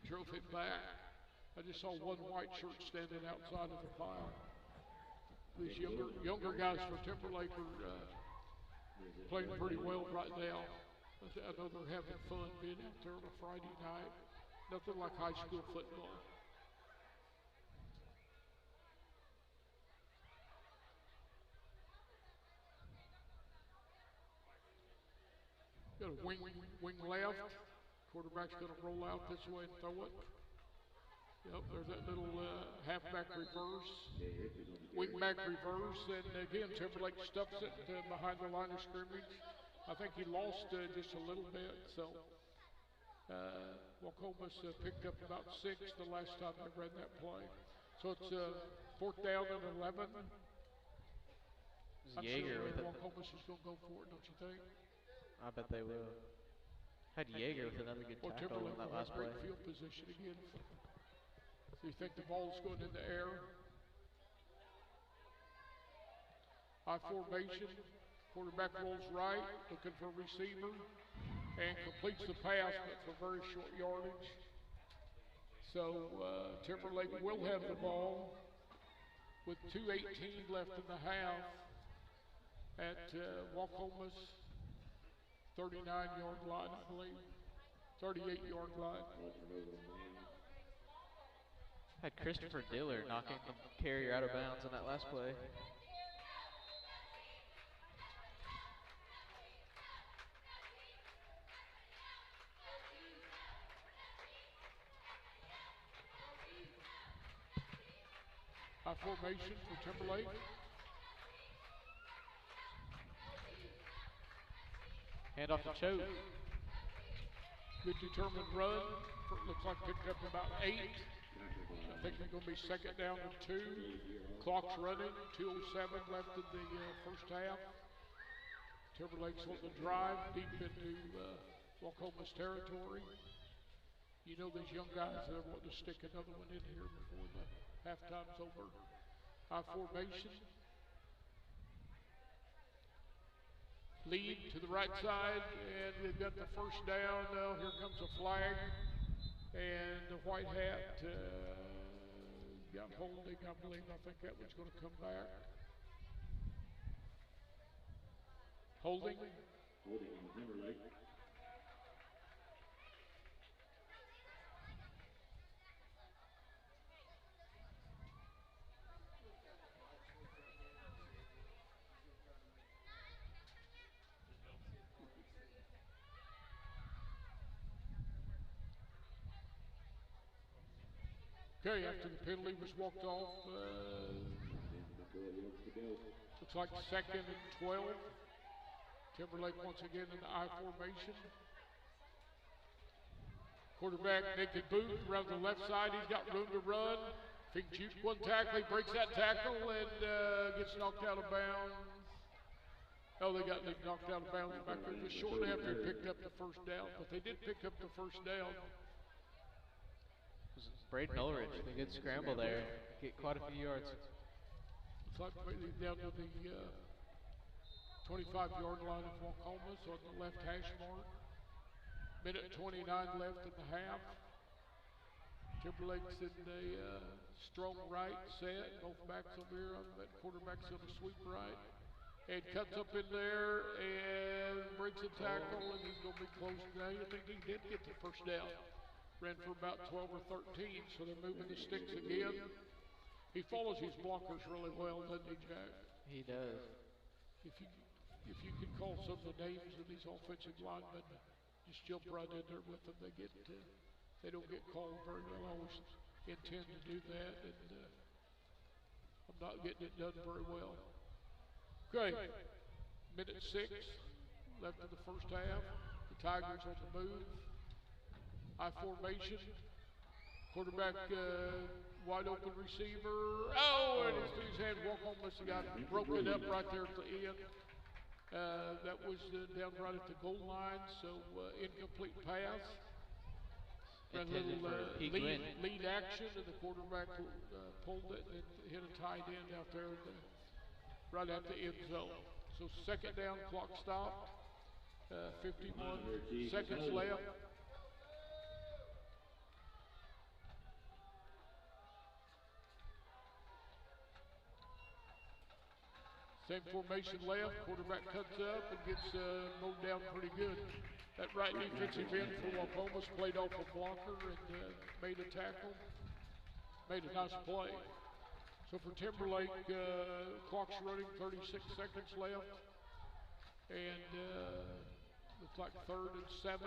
drove him back. I just saw one white shirt standing outside of the pile. These younger guys for Timberlake are playing pretty well right now. I know they're having fun being out there on a Friday night. Nothing like high school football. Got a wing left. Quarterback's going to roll out this way and throw it. Yep, there's that little halfback reverse. Wing back reverse. And again, Timberlake stuffs it behind the line of scrimmage. I think he lost just a little bit. So Waukomis picked up about 6 the last time I ran that play. So it's 4th down and 11. I'm Yeager sure with it. Waukomis is going to go for it, don't you think? I bet they will. Had Yeager with another good tackle on that last play. Great field position again. So you think the ball's going in the air? High formation. Quarterback rolls right, looking for a receiver, and completes the pass, but for very short yardage. So Timberlake will have the ball with 2:18 left in the half at Waukomis 39-yard line, I believe. 38-yard line. Had Christopher Diller knocking the carrier out of bounds on that last play. High formation for Timberlake. Hand off to Choke. Good determined run. Looks like picked up about 8. I think they're going to be second down and 2. Clock's running. 2:07 left in the first half. Timberlake's on the drive deep into Waukomis territory. You know these young guys, they're wanting to stick another one in here before the halftime's over. High formation. Lead to the right side, and they've got the first down. Now here comes a flag, and the white hat got holding, I believe. I think that one's going to come back. Holding. Holding on Timberlake. Okay, after the penalty was walked off, looks like second and 12. Timberlake once again in the I formation. Quarterback Nathan Booth around the left side. He's got room to run. If he can shoot one tackle, he breaks that tackle and gets knocked out of bounds. Oh, they got knocked out of bounds back there just shortly after he picked up the first down. But they did pick up the first down. Braden Ulrich, a good scramble there. Get quite a few yards. Looks like maybe down to the 25-yard line of Waukomis on the left hash mark. Minute 29 left in the half. Timberlake's in a strong right set. Both backs over here. That quarterback's on a sweep right. And cuts up in there and breaks a tackle, and he's going to be close now. I think he did get the first down. Ran for about 12 or 13, so they're moving the sticks again. He follows his blockers really well, doesn't he, Jack? He does. If you could call some of the names of these offensive linemen, just jump right in there with them. They don't get called very well. I always intend to do that, and I'm not getting it done very well. Okay, minute 6 left in the first half. The Tigers on the move. High formation. Quarterback, wide open receiver. Oh, and it's through his hand. Waukomis got broken up right there at the end. That was down right at the goal line, so incomplete pass. Ran a little lead action, and the quarterback pulled it and hit a tight end out there right at the end zone. So second down, clock stopped. 51 seconds left. Same formation left, quarterback cuts up and gets mowed down pretty good. That right defensive end for Waukomis played off a blocker and made a tackle, made a nice play. So for Timberlake, clock's running, 36 seconds left, and looks like 3rd and 7.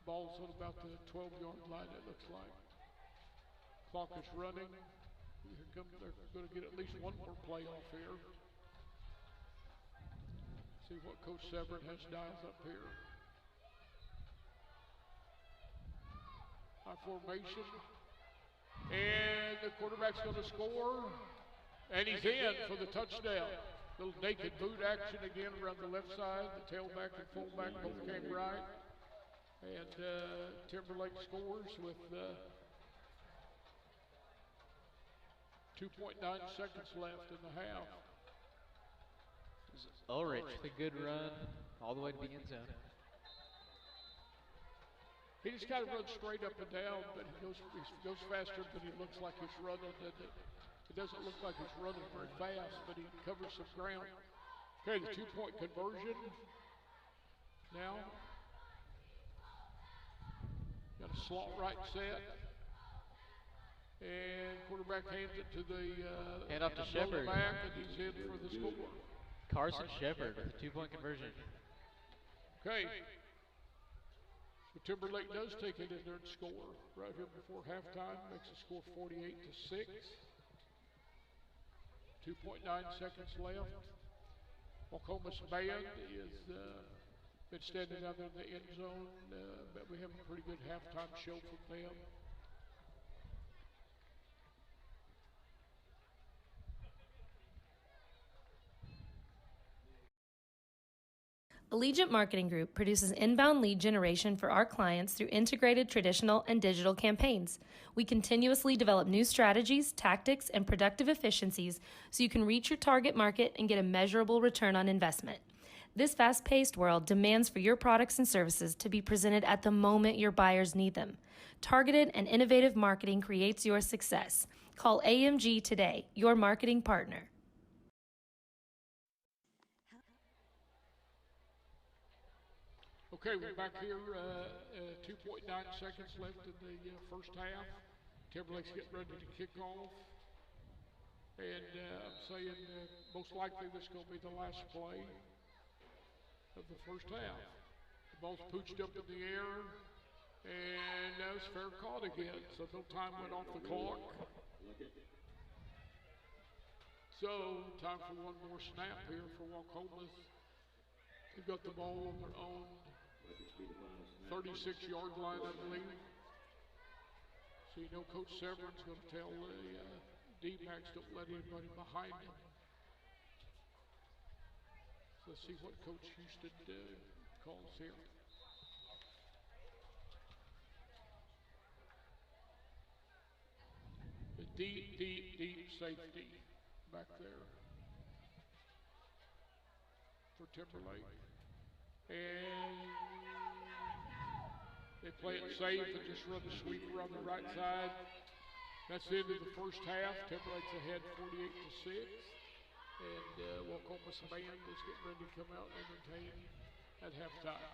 Ball's on about the 12-yard line, it looks like. Clock is running. They're going to get at least one more play off here. See what Coach Severin has dialed up here. High formation. And the quarterback's going to score. And he's in for the touchdown. Little naked boot action again around the left side. The tailback and fullback both came right. And Timberlake scores with 2.9 seconds left in the half. Ulrich, the good run all the way to the end zone. He just kind of runs straight up and down, but he goes faster than he looks like he's running. It doesn't look like he's running very fast, but he covers some ground. Okay, the 2-point conversion. Now, got a slot right set. And quarterback hands it to the hand off to Shepard. Back, and he's in for the score. Carson Shepard with a 2-point conversion. Okay. But Timberlake does take it in there and score right here before halftime. Makes the score 48-6. 2.9 seconds left. Waukomis band is been standing out there in the end zone, but we have a pretty good halftime show from them. Allegiant Marketing Group produces inbound lead generation for our clients through integrated traditional and digital campaigns. We continuously develop new strategies, tactics, and productive efficiencies so you can reach your target market and get a measurable return on investment. This fast-paced world demands for your products and services to be presented at the moment your buyers need them. Targeted and innovative marketing creates your success. Call AMG today, your marketing partner. Okay, we're back here, 2.9 seconds left in the first half. Timberlake's getting ready to kick off. And I'm saying most likely this is going to be the last play of the first half. The ball's pooched up in the air, and that was fair caught again, so no time went off the clock. So, time for one more snap here for Waukomis. They've got the ball on their own 36-yard line, I believe. So you know Coach Severin's going to tell the D-backs don't let anybody behind him. So let's see what Coach Houston calls here. The deep safety back there for Timberlake. And they play it safe and just run the sweeper on the right side. That's the end of the first half. Timberlake's ahead 48-6. And Waukomis band is getting ready to come out and entertain at halftime.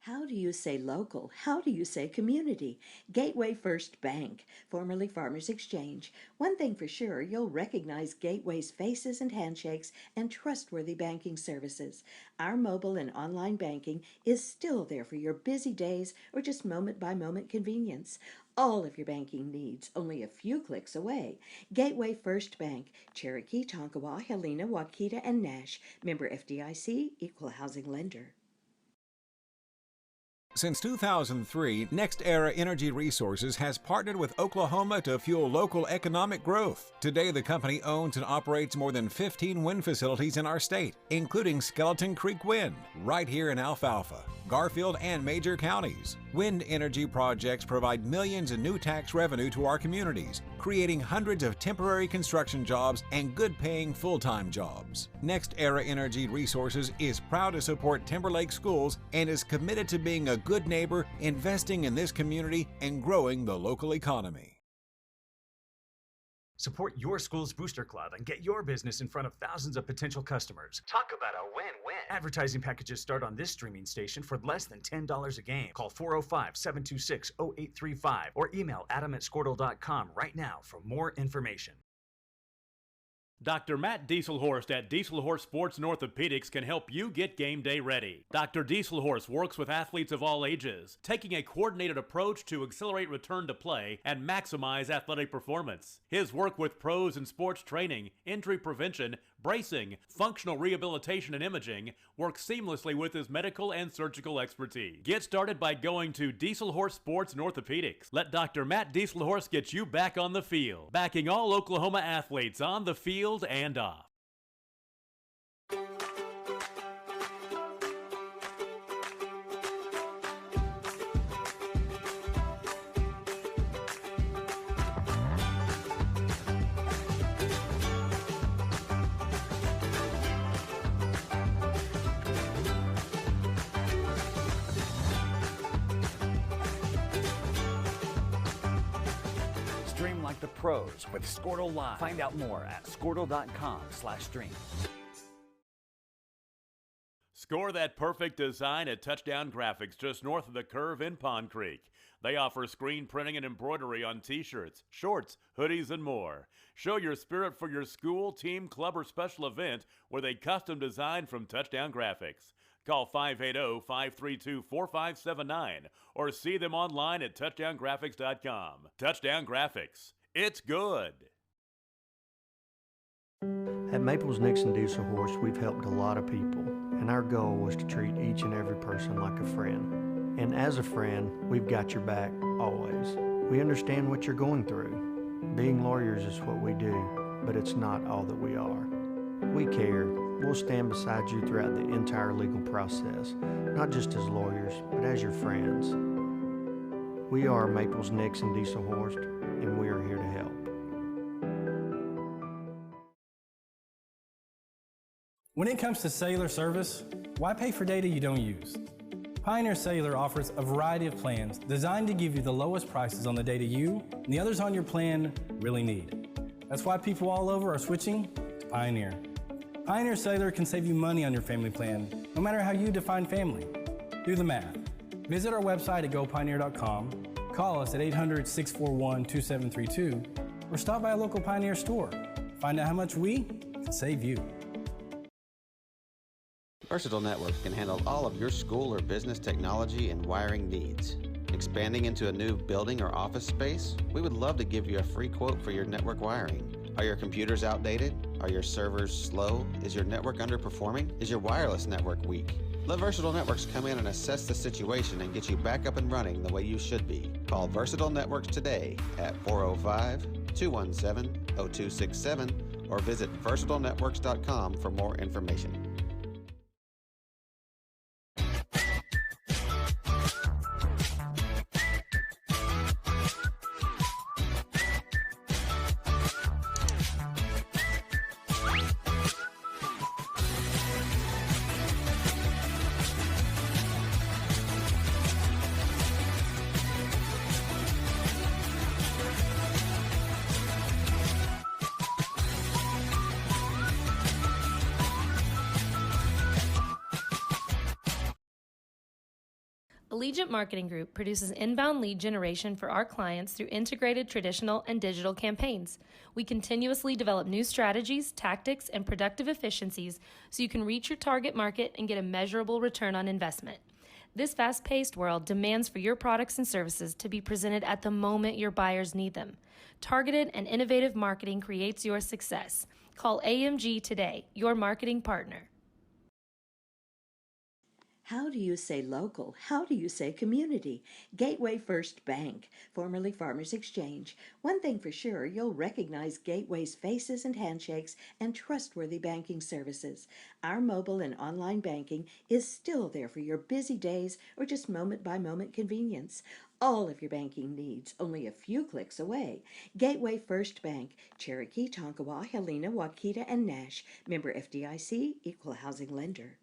How do you say local? How do you say community? Gateway First Bank, formerly Farmers Exchange. One thing for sure, you'll recognize Gateway's faces and handshakes and trustworthy banking services. Our mobile and online banking is still there for your busy days or just moment-by-moment convenience. All of your banking needs only a few clicks away. Gateway First Bank, Cherokee, Tonkawa, Helena, Waukita, and Nash. Member FDIC, Equal Housing Lender. Since 2003, NextEra Energy Resources has partnered with Oklahoma to fuel local economic growth. Today, the company owns and operates more than 15 wind facilities in our state, including Skeleton Creek Wind, right here in Alfalfa, Garfield, and major counties. Wind energy projects provide millions in new tax revenue to our communities, creating hundreds of temporary construction jobs and good-paying full-time jobs. NextEra Energy Resources is proud to support Timberlake schools and is committed to being a good neighbor, investing in this community, and growing the local economy. Support your school's booster club and get your business in front of thousands of potential customers. Talk about a win-win. Advertising packages start on this streaming station for less than $10 a game. Call 405-726-0835 or email adam@squirtle.com right now for more information. Dr. Matt Dieselhorst at Dieselhorst Sports and Orthopedics can help you get game day ready. Dr. Dieselhorst works with athletes of all ages, taking a coordinated approach to accelerate return to play and maximize athletic performance. His work with pros in sports training, injury prevention, bracing, functional rehabilitation, and imaging works seamlessly with his medical and surgical expertise. Get started by going to Dieselhorst Sports and Orthopedics. Let Dr. Matt Dieselhorst get you back on the field, backing all Oklahoma athletes on the field and off. Stream like the pros with Squirtle Live. Find out more at squirtle.com/stream. Score that perfect design at Touchdown Graphics just north of the curve in Pond Creek. They offer screen printing and embroidery on t-shirts, shorts, hoodies, and more. Show your spirit for your school, team, club, or special event with a custom design from Touchdown Graphics. Call 580-532-4579 or see them online at touchdowngraphics.com. Touchdown Graphics. It's good. At Maples Nixon Diesel Horse, we've helped a lot of people, and our goal was to treat each and every person like a friend. And as a friend, we've got your back always. We understand what you're going through. Being lawyers is what we do, but it's not all that we are. We care. We'll stand beside you throughout the entire legal process, not just as lawyers, but as your friends. We are Maples Nixon Diesel Horse, and we are here to help. When it comes to cellular service, why pay for data you don't use? Pioneer Cellular offers a variety of plans designed to give you the lowest prices on the data you and the others on your plan really need. That's why people all over are switching to Pioneer. Pioneer Cellular can save you money on your family plan, no matter how you define family. Do the math. Visit our website at gopioneer.com, call us at 800-641-2732, or stop by a local Pioneer store. Find out how much we can save you. Versatile Networks can handle all of your school or business technology and wiring needs. Expanding into a new building or office space? We would love to give you a free quote for your network wiring. Are your computers outdated? Are your servers slow? Is your network underperforming? Is your wireless network weak? Let Versatile Networks come in and assess the situation and get you back up and running the way you should be. Call Versatile Networks today at 405-217-0267 or visit versatilenetworks.com for more information. Allegiant Marketing Group produces inbound lead generation for our clients through integrated traditional and digital campaigns. We continuously develop new strategies, tactics, and productive efficiencies so you can reach your target market and get a measurable return on investment. This fast-paced world demands for your products and services to be presented at the moment your buyers need them. Targeted and innovative marketing creates your success. Call AMG today, your marketing partner. How do you say local? How do you say community? Gateway First Bank, formerly Farmers Exchange. One thing for sure, you'll recognize Gateway's faces and handshakes and trustworthy banking services. Our mobile and online banking is still there for your busy days or just moment-by-moment convenience. All of your banking needs only a few clicks away. Gateway First Bank, Cherokee, Tonkawa, Helena, Waukeeta, and Nash. Member FDIC, Equal Housing Lender.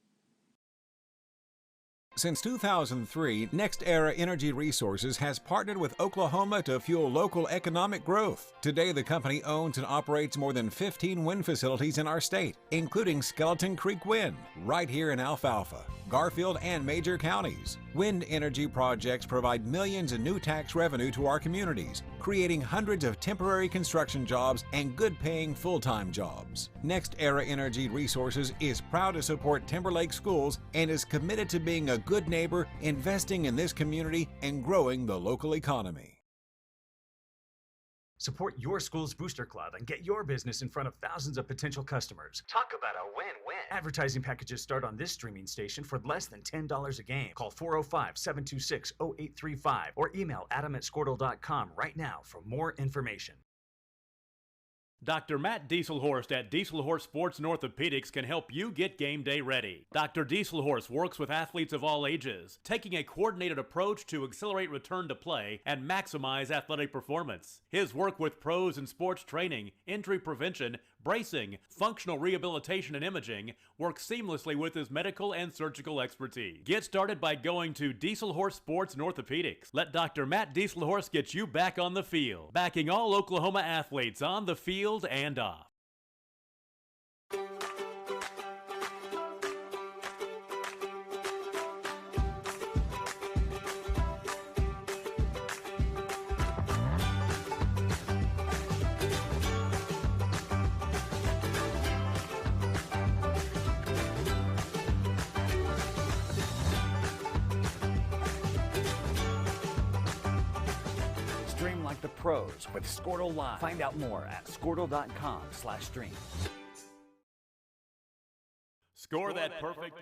Since 2003, Next Era Energy Resources has partnered with Oklahoma to fuel local economic growth. Today, the company owns and operates more than 15 wind facilities in our state, including Skeleton Creek Wind, right here in Alfalfa, Garfield, and major counties. Wind energy projects provide millions in new tax revenue to our communities, creating hundreds of temporary construction jobs and good-paying full-time jobs. Next Era Energy Resources is proud to support Timberlake schools and is committed to being a good neighbor, investing in this community, and growing the local economy. Support your school's booster club and get your business in front of thousands of potential customers. Talk about a win-win. Advertising packages start on this streaming station for less than $10 a game. Call 405-726-0835 or email adam@squirtle.com right now for more information. Dr. Matt Dieselhorst at Dieselhorst Sports and Orthopedics can help you get game day ready. Dr. Dieselhorst works with athletes of all ages, taking a coordinated approach to accelerate return to play and maximize athletic performance. His work with pros in sports training, injury prevention, bracing, functional rehabilitation, and imaging works seamlessly with his medical and surgical expertise. Get started by going to Dieselhorst Sports and Orthopedics. Let Dr. Matt Dieselhorst get you back on the field, backing all Oklahoma athletes on the field and off. the pros with Squirtle Live. Find out more at squirtle.com/stream. Score that perfect.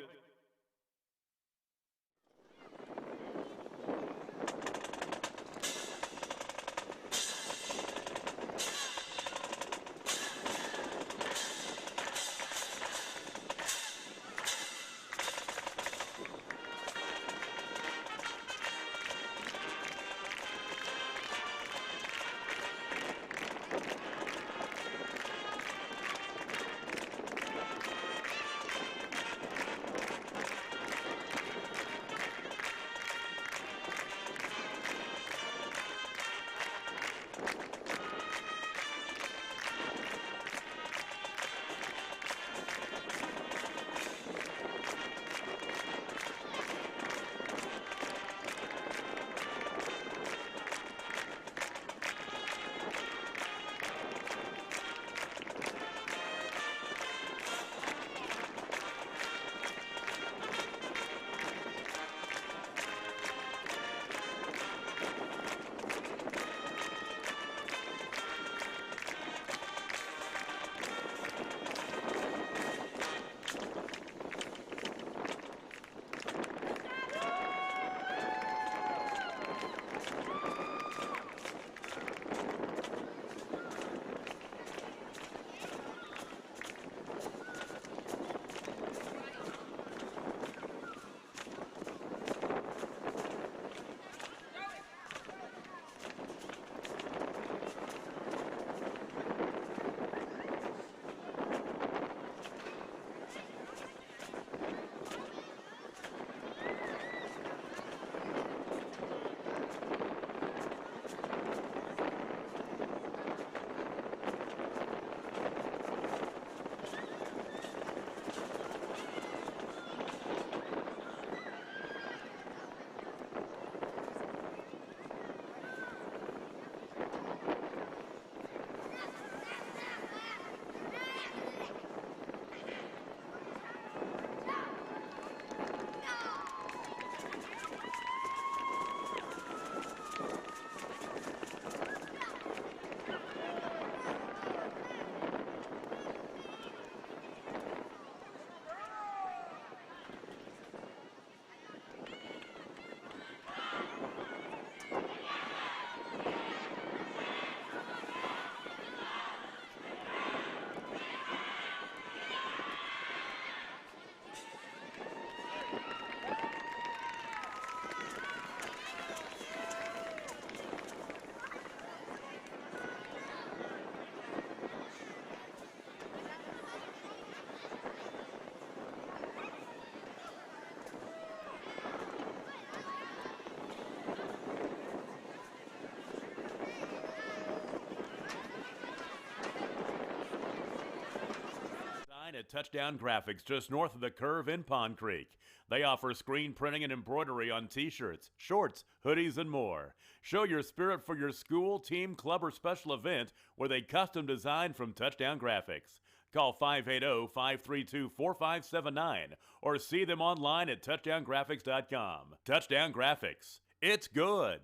At Touchdown Graphics, just north of the curve in Pond Creek. They offer screen printing and embroidery on t-shirts, shorts, hoodies, and more. Show your spirit for your school, team, club, or special event with a custom design from Touchdown Graphics. Call 580-532-4579 or see them online at touchdowngraphics.com. Touchdown Graphics. It's good.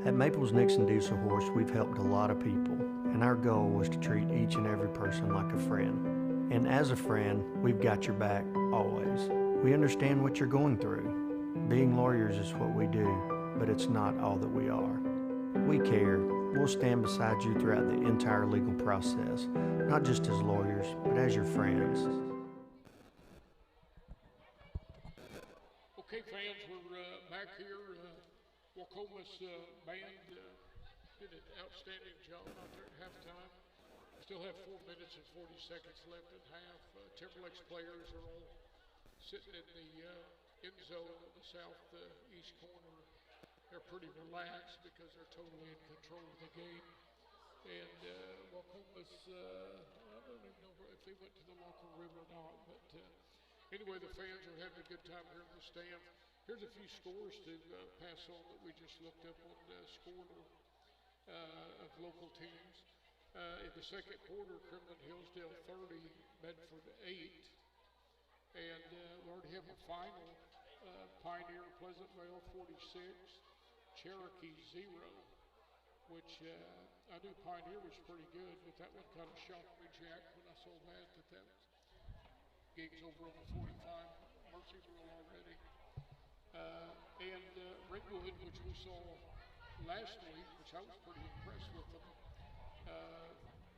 At Maples Nixon Diesel Horse, we've helped a lot of people, and our goal was to treat each and every person like a friend. And as a friend, we've got your back always. We understand what you're going through. Being lawyers is what we do, but it's not all that we are. We care. We'll stand beside you throughout the entire legal process, not just as lawyers, but as your friends. Okay, fans, we're back here. Waukomis band did an outstanding job out there at halftime. Still have 4 minutes and 40 seconds left at half. Timberlake's players are all sitting in the end zone of the southeast corner. They're pretty relaxed because they're totally in control of the game. And Waukomis, I don't even know if they went to the locker room or not, but anyway, the fans are having a good time here in the stand. Here's a few scores to pass on that we just looked up on Scorner of local teams. In the second quarter, Crimson Hillsdale 30, Medford 8. And we already have a final. Pioneer Pleasant Vale 46, Cherokee 0, which I knew Pioneer was pretty good, but that one kind of shocked me, Jack, when I saw that game's over on the 45 Murphysville already. And Ringwood, which we saw last week, which I was pretty impressed with them.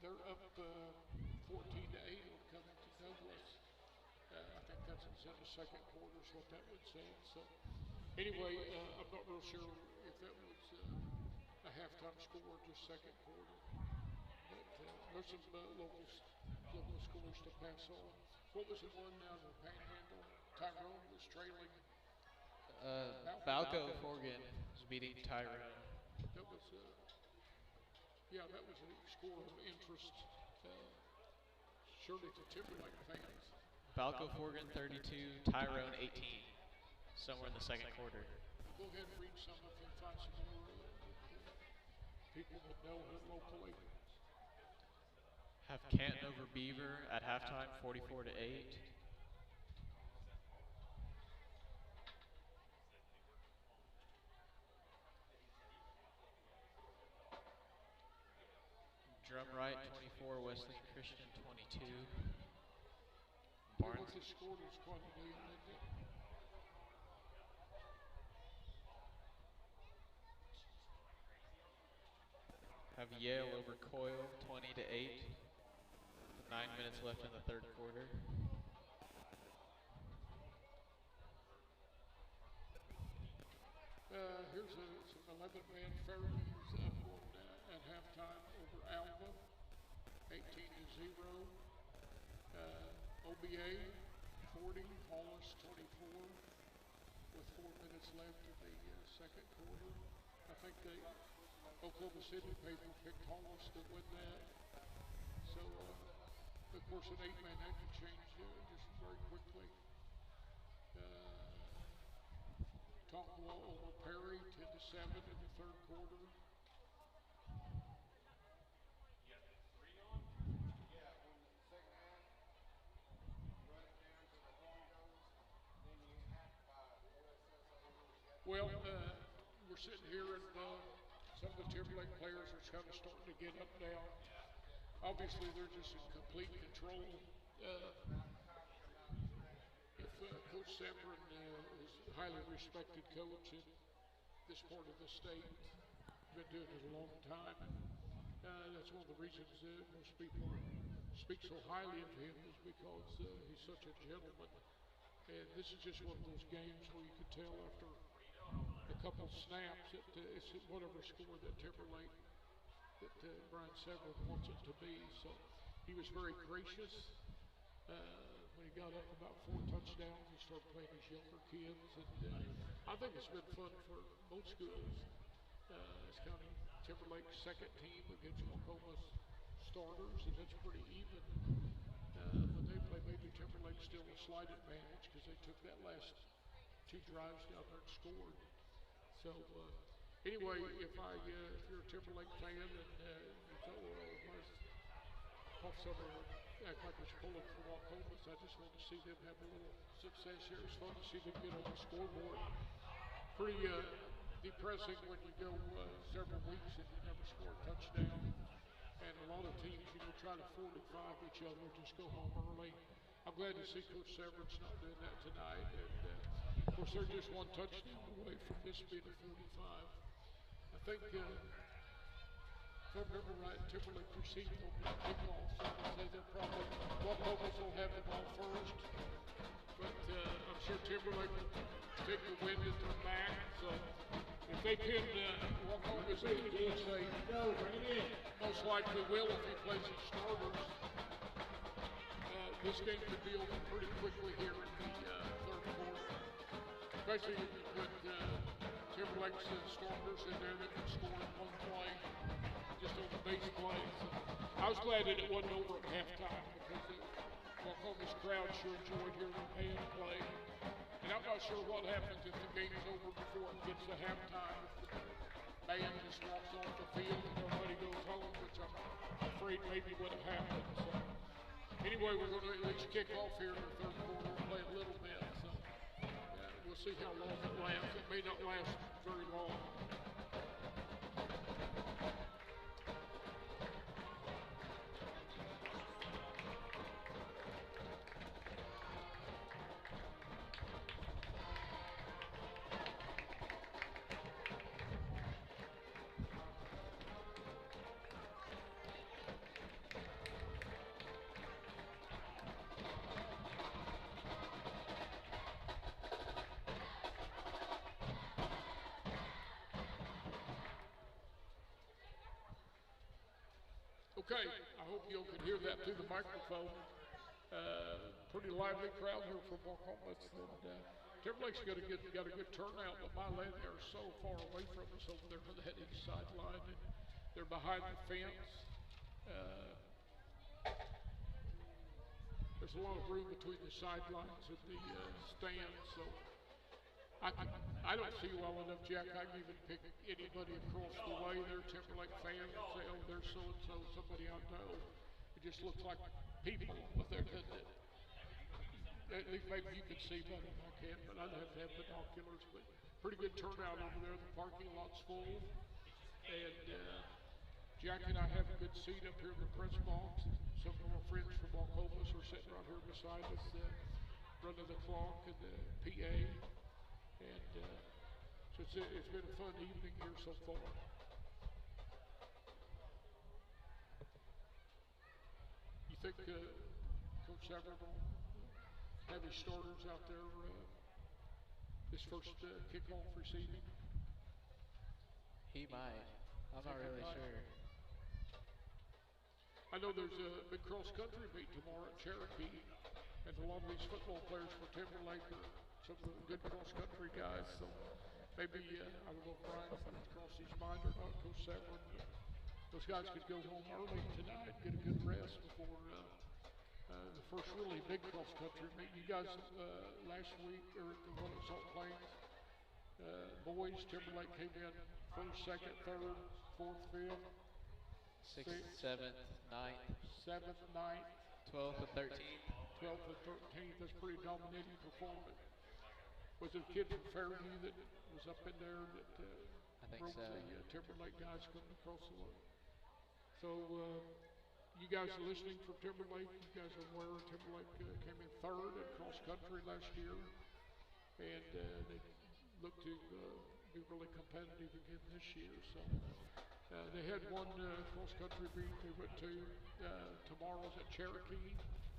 They're up 14-8 on coming to Douglas. I think that's in the second quarter is what that would say. So anyway, I'm not real sure if that was a halftime score or just second quarter. But there's some local scores to pass on. What was the one down in the Panhandle? Tyrone was trailing. Balco Forgan was beating Tyrone. That was that was a score of interest, surely to Timberlake fans. Balco Forgan 32, Tyrone 18, somewhere in the second quarter. Go ahead and read some of them, find some more people that know her locally. Have Canton over Beaver at halftime, 44-8. Drum right 24, Wesleyan Christian 22. Barnes. What's the score is probably in it? Have Yale over Coyle 20-8. 9 minutes left in the third quarter. Here's some 11-man Fairviews up on, at halftime over Alva, 18-0. OBA 40, Hollis 24, with 4 minutes left in the second quarter. I think Oklahoma City paper picked Hollis to win that. So, of course, an 8-man that could change just very quickly. Tonkawa over Perry, 10-7 in the third quarter. Well, we're sitting here and some of the Timberlake players are kind of starting to get up now. Obviously, they're just in complete control. Coach Semprin is a highly respected coach in this part of the state. Been doing it a long time. That's one of the reasons most people speak so highly of him is because he's such a gentleman. And this is just one of those games where you can tell after a couple snaps that it's whatever score that Timberlake, that Brian Severin wants it to be. So he was very gracious. When he got up about 4 touchdowns, he started playing his younger kids. And I think it's been fun for both schools. It's kind of Timberlake's second team against Waukomis starters, and that's pretty even. When they play, maybe Timberlake's still a slight advantage because they took that last 2 drives down there and scored. So anyway, if you're a Timberlake fan and you thought, well, Puff Summer act like it's pulling for Waukomis, I just want to see them have a little success here. It's fun to see them get on the scoreboard. Pretty depressing when you go several weeks and you never score a touchdown. And a lot of teams, try to 45 each other, just go home early. I'm glad to see Coach Severin's not doing that tonight. And of course, they're just 1 touchdown away from this being a 45. I think, if I remember right, Timberlake received on the kickoff, so I would say that probably Waukomis will have the ball first. But I'm sure Timberlake will take the wind at their back. So if they pin Waukomis in, which they most likely will if he plays his starters, this game could be over pretty quickly here in the third quarter. Especially if you put Timberlake's starters in there that can score in 1 play, just on the base plays. I was glad that it wasn't over at halftime because the Waukomis crowd sure enjoyed hearing the band play. And I'm not sure what happens if the game's over before it gets to halftime. If the band just walks off the field and everybody goes home, which I'm afraid maybe would have happened. So anyway, we're going to at least kick off here in the third quarter and play a little bit. So we'll see how long it lasts. It may not last very long. Okay, I hope you can hear that through the microphone. Pretty lively crowd here from Waukomis, and Timberlake's got a good turnout, but my lad, they're so far away from us over there on that east sideline, and they're behind the fence. There's a lot of room between the sidelines and the stands, so I don't see well enough, Jack. I can even pick anybody across the way. They're Timberlake fans and say, oh, there's so-and-so, somebody I know. It just looks like people up there, doesn't it? At least maybe you can see better than I can, but I'd have to have binoculars. But pretty good turnout over there. The parking lot's full. And Jack and I have a good seat up here in the press box. Some of our friends from Waukomis are sitting right here beside us, running the clock and the PA. And so it's been a fun evening here so far. You think Coach Severn will have his starters out there this first kickoff receiving? He might. I'm not really sure. I know there's a big cross-country meet tomorrow at Cherokee, and a lot of these football players for Timberlake are some of the good cross-country guys, so maybe, I don't know if Brian crossed his mind or not, Coach Severn, but those guys could go home early tonight, get a good rest before the first really big cross-country meet. You guys, last week, or the one at Salt Plains, boys, Timberlake came in first, second, third, fourth, fifth, sixth, seventh, ninth, 12th and 13th. 12th and 13th. That's pretty dominating performance. Was it a kid from Fairview that was up in there that I think broke so. the Timberlake guys coming across the line? So you guys are listening from Timberlake. You guys are aware Timberlake came in third in cross country last year, and they look to be really competitive again this year. So they had one cross country meet they went to. Tomorrow's at Cherokee.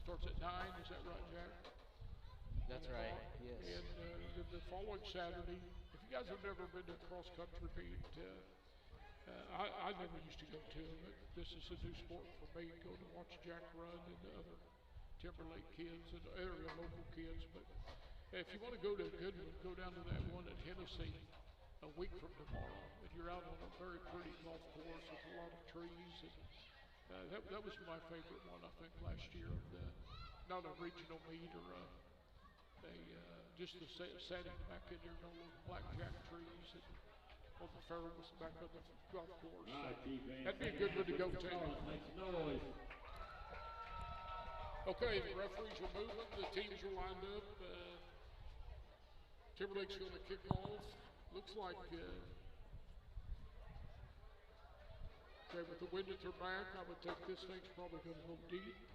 Starts at 9. Is that right, Jack? That's right. Yes. And then the following Saturday, if you guys have never been to a cross country meet, I never used to go to them, but this is a new sport for me. Go to watch Jack run and the other Timberlake kids and area local kids. But if you want to go to a good one, go down to that one at Hennessy a week from tomorrow. And you're out on a very pretty golf course with a lot of trees. And that was my favorite one, I think, last year. Not a regional meet or just the setting back in there, no little blackjack trees and on the fairways back on the golf course. That'd be a good one to go to. Okay, the referees are moving, the teams are lined up. Timberlake's going to kick off. Looks like, okay, with the wind at their back, I would think this thing's probably going to go deep.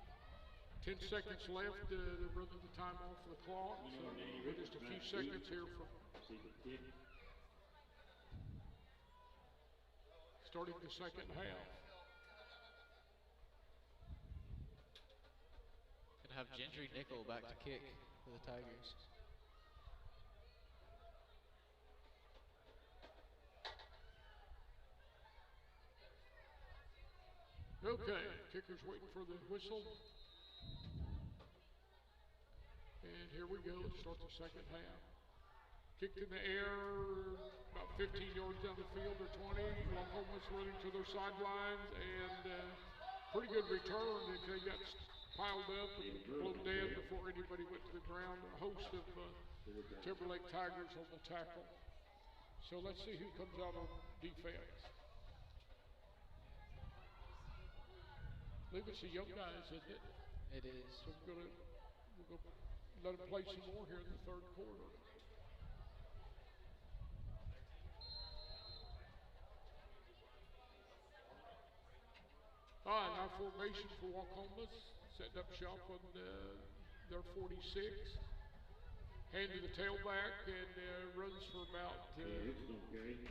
10 seconds left, they're running the time off the clock, so we're just a few seconds here from starting the second half. Gonna have Gentry Nickel back to kick for the Tigers. Okay, kicker's waiting for the whistle. And here we go, start the second half. Kicked in the air, about 15 yards down the field or 20. Waukomis running to their sidelines, and pretty good return. They got piled up and blown dead before anybody went to the ground. A host of Timberlake Tigers on the tackle. So let's see who comes out on defense. I believe it's the young guys, isn't it? It is. So we're gonna let them play some more here in the third quarter. All right, now formation for Waukomis, setting up shop on their 46. Hand to the tailback and runs for about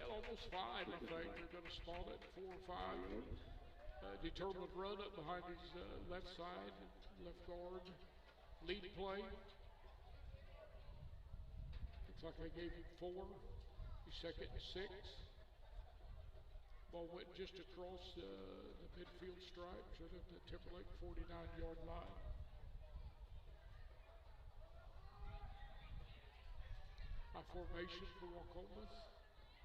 almost 5, I think. They're going to spot it 4 or 5. Determined run up behind his left side, left guard. Lead play. Looks like they gave him 4. He's second and 6. Ball went just across the midfield stripes or the Timberlake 49-yard line. High formation for Waukomis.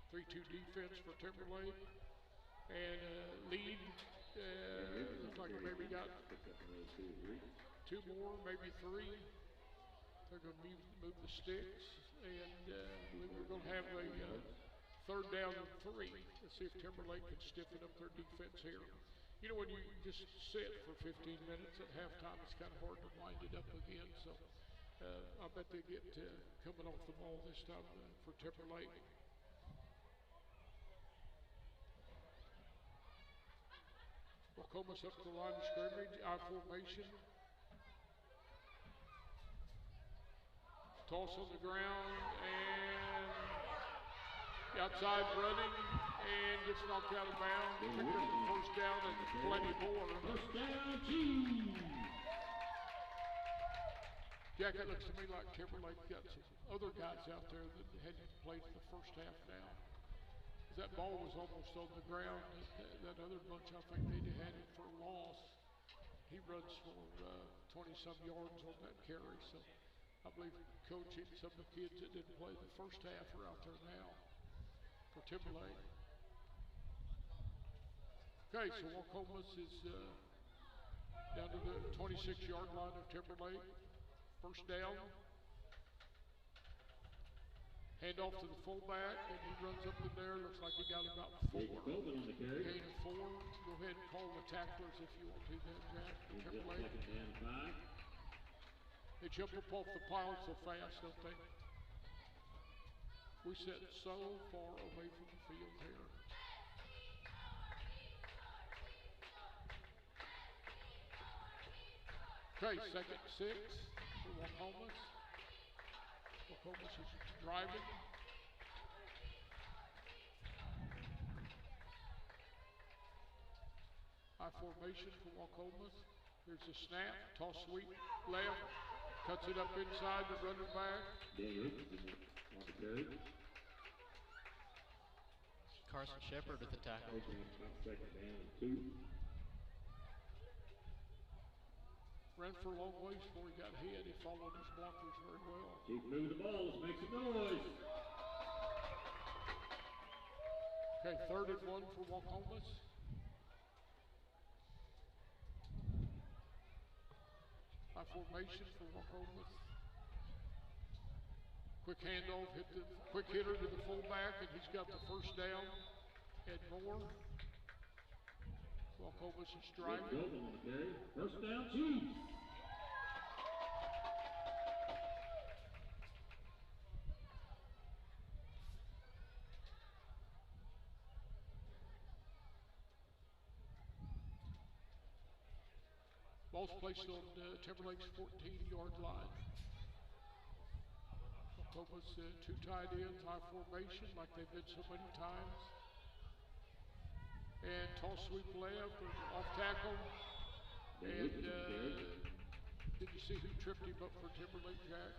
3-2 defense for Timberlake. And lead, looks like it maybe got 2 more, maybe 3. They're going to move the sticks. And we're going to have a 3rd down and 3. Let's see if Timberlake can stiffen up their defense here. You know, when you just sit for 15 minutes at halftime, it's kind of hard to wind it up again. So I bet they get coming off the ball this time for Timberlake. Waukomis up to the line of scrimmage, I formation. Toss on the ground and outside running and gets knocked out of bounds. Picked up the 1st down and plenty more. 1st down, Chiefs. Jack, it looks to me like Timberlake got some other guys out there that hadn't played the 1st half now. That ball was almost on the ground. That other bunch, I think they'd had it for a loss. He runs for 20-some yards on that carry. So I believe coaching some of the kids that didn't play the 1st half are out there now for Timberlake. Okay, so Waukomis is down to the 26-yard line of Timberlake. 1st down. Hand off to the fullback, and he runs up in there. Looks like he got about 4. Gain of 4. Go ahead and call the tacklers if you want to then, Jack. Timberlake. 2nd and 5. They jump up off the pile so fast, don't they? We sit so far away from the field here. Okay, 2nd and 6 for Waukomis. Waukomis is driving. High formation for Waukomis. Here's a snap, toss sweep left, cuts it up inside the running back. Carson Shepard at the tackle. 2nd down and 2. Ran for a long ways before he got hit. He followed his blockers very well. Keep moving the ball. Let's make some noise. Okay, 3rd and 1 for Waukomis. High formation for Waukomis. Quick handoff, hit the quick hitter to the fullback, and he's got the 1st down and more. Waukomis is driving. 1st down, Chiefs. Ball's placed on Timberlake's 14-yard line. Waukomis 2 tight ends, high formation like they've been so many times. And toss sweep left, off tackle. And did you see who tripped him up for Timberlake, Jack?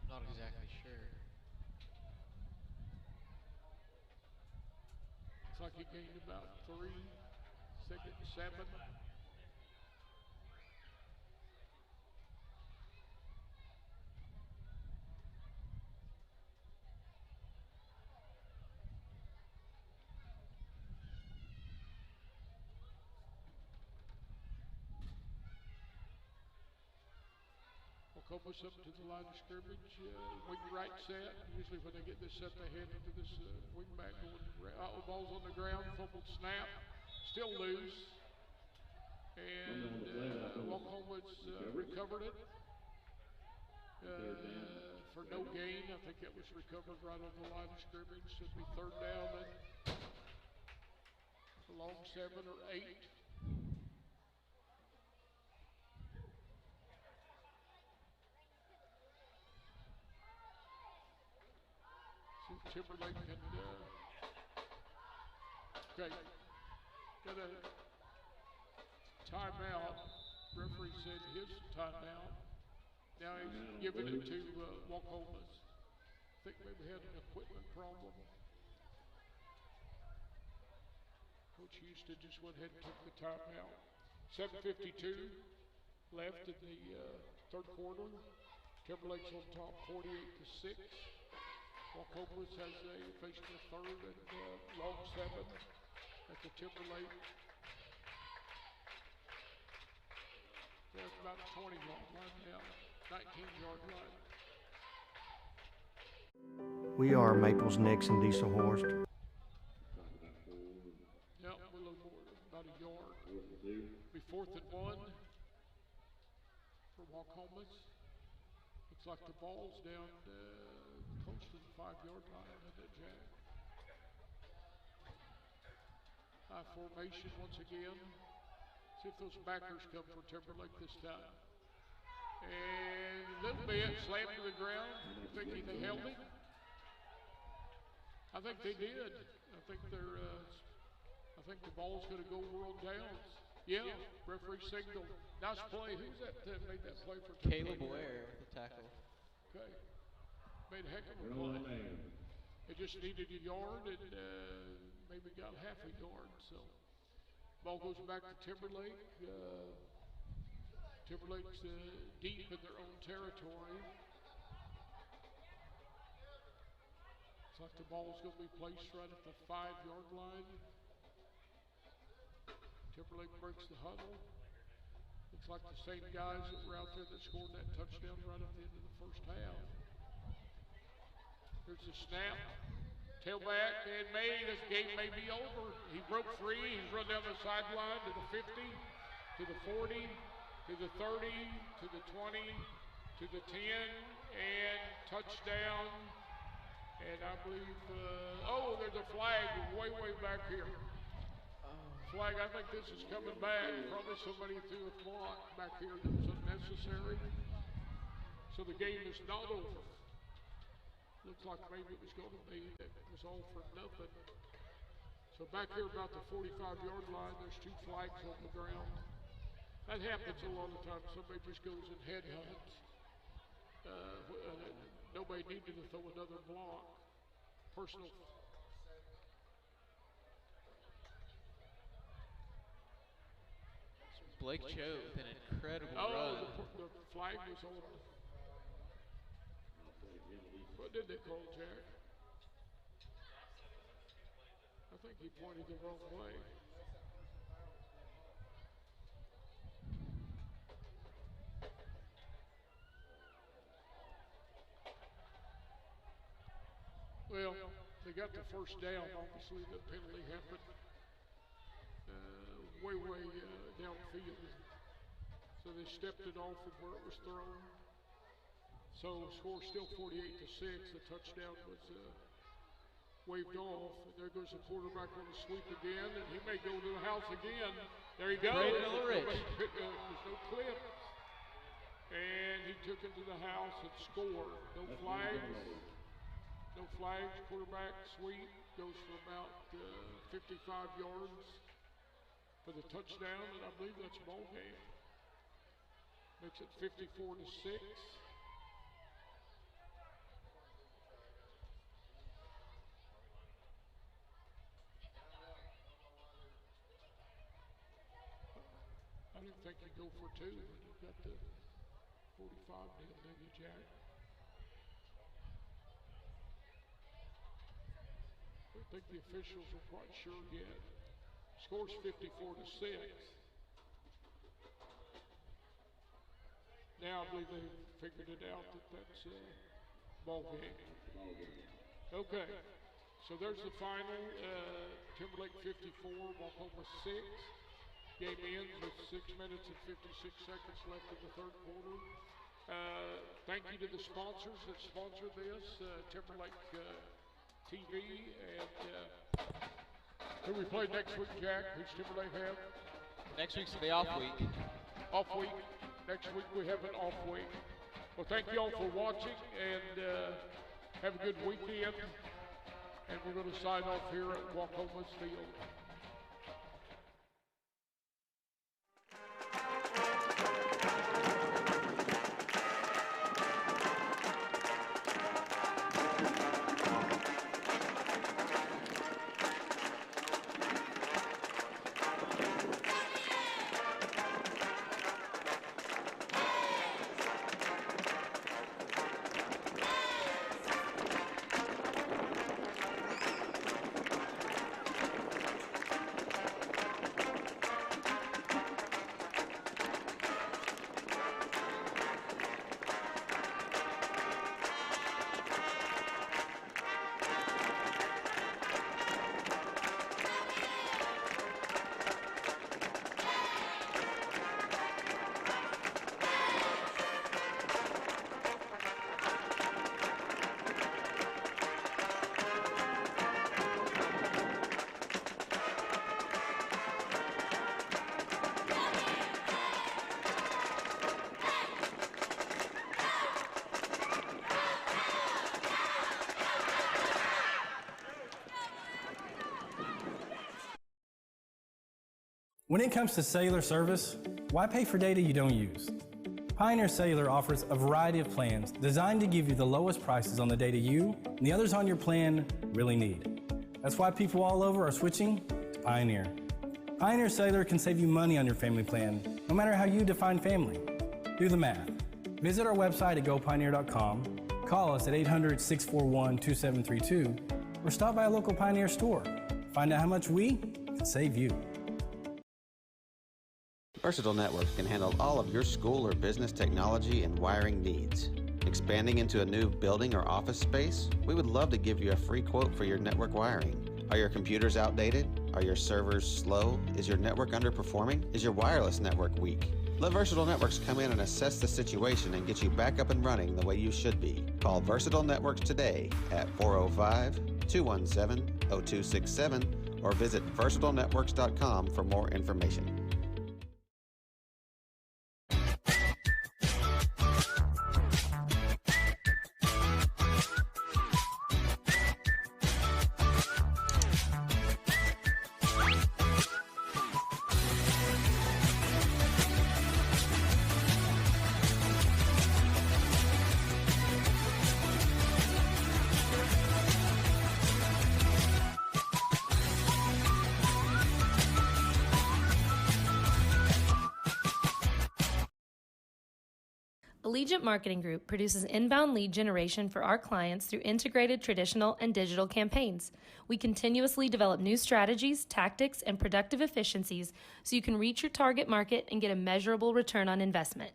Not exactly sure. Looks like he gained about 3, 2nd and 7. Waukomis up to the line of scrimmage, wing right set. Usually when they get this set, they head into this wing back going. Ball's on the ground, fumbled snap, still loose. And Waukomis recovered it for no gain. I think it was recovered right on the line of scrimmage. Should be 3rd down and along 7 or 8. Timberlake can, okay, got a timeout. Referee said his timeout. Now he's giving it to Waukomis. I think maybe had an equipment problem. Coach Houston just went ahead and took the timeout. 7:52 left in the third quarter. Timberlake's on top 48-6. Waukomis has facing a third and long 7 at the Timberlake. There's about 20-yard line now, 19-yard line. We are Maples, Nixon, Diesel Horst. Yep, we're a little more, about a yard. Be 4th and 1 for Waukomis. Looks like the ball's down close to the 5-yard line, isn't it, Jack? High formation once again. See if those backers come for Timberlake this time. And a little bit slammed to the ground. Thinking they held it. I think they did. I think the ball's going to go world downs. Yeah, referee signaled. Nice play. Who's that made that play for Timberlake? Caleb Ware, the tackle. Okay. Made a heck of a play. It just needed a yard and maybe got half a yard. So ball goes back to Timberlake. Timberlake's deep in their own territory. Looks like the ball's going to be placed right at the 5-yard line. Timberlake breaks the huddle. Looks like the same guys that were out there that scored that touchdown right at the end of the first half. Here's the snap. Tailback and made. This game may be over. He broke free. He's run down the sideline to the 50, to the 40, to the 30, to the 20, to the 10, and touchdown. And I believe, there's a flag way back here. Flag, I think this is coming back. Probably somebody threw a block back here that was unnecessary. So the game is not over. Looks like maybe it was going to be. It was all for nothing. So back here about the 45-yard line, there's 2 flags on the ground. That happens a lot of times. Somebody just goes and headhunts. Nobody needed to throw another block. Personal. Blake Cho with an incredible run. The flag was on. What did they call, Jack? I think he pointed the wrong way. Well, they got the first down. Obviously, the penalty happened way downfield. So they stepped it off of where it was thrown. So the score still 48-6. The touchdown was waved off. And there goes the quarterback on the sweep again, and he may go to the house again. There he goes. There's no clip. And he took it to the house and scored. No flags. No flags. Quarterback sweep goes for about 55 yards for the touchdown, and I believe that's ball game. Makes it 54-6. I didn't think he'd go for 2, but he got the 45 deal, didn't you, Jack? I don't think the officials are quite sure yet. Scores 54-6. Now I believe they figured it out that that's ball game. Okay, so there's the final. Timberlake 54, Waukomis 6. Game ends with 6 minutes and 56 seconds left in the third quarter. Thank you to the sponsors that sponsor this, Timberlake TV, and who we play next week, Jack? Who's Timberlake have? Next week's the off week. Off week. Next week we have an off week. Well, thank you all for watching, and have a good weekend. And we're going to sign off here at Waukomis Field. When it comes to cellular service, why pay for data you don't use? Pioneer Cellular offers a variety of plans designed to give you the lowest prices on the data you and the others on your plan really need. That's why people all over are switching to Pioneer. Pioneer Cellular can save you money on your family plan, no matter how you define family. Do the math. Visit our website at gopioneer.com, call us at 800-641-2732, or stop by a local Pioneer store. Find out how much we can save you. Versatile Networks can handle all of your school or business technology and wiring needs. Expanding into a new building or office space? We would love to give you a free quote for your network wiring. Are your computers outdated? Are your servers slow? Is your network underperforming? Is your wireless network weak? Let Versatile Networks come in and assess the situation and get you back up and running the way you should be. Call Versatile Networks today at 405-217-0267 or visit versatilenetworks.com for more information. Allegiant Marketing Group produces inbound lead generation for our clients through integrated traditional and digital campaigns. We continuously develop new strategies, tactics, and productive efficiencies so you can reach your target market and get a measurable return on investment.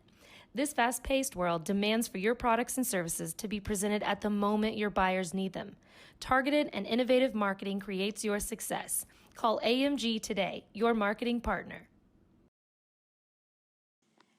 This fast-paced world demands for your products and services to be presented at the moment your buyers need them. Targeted and innovative marketing creates your success. Call AMG today, your marketing partner.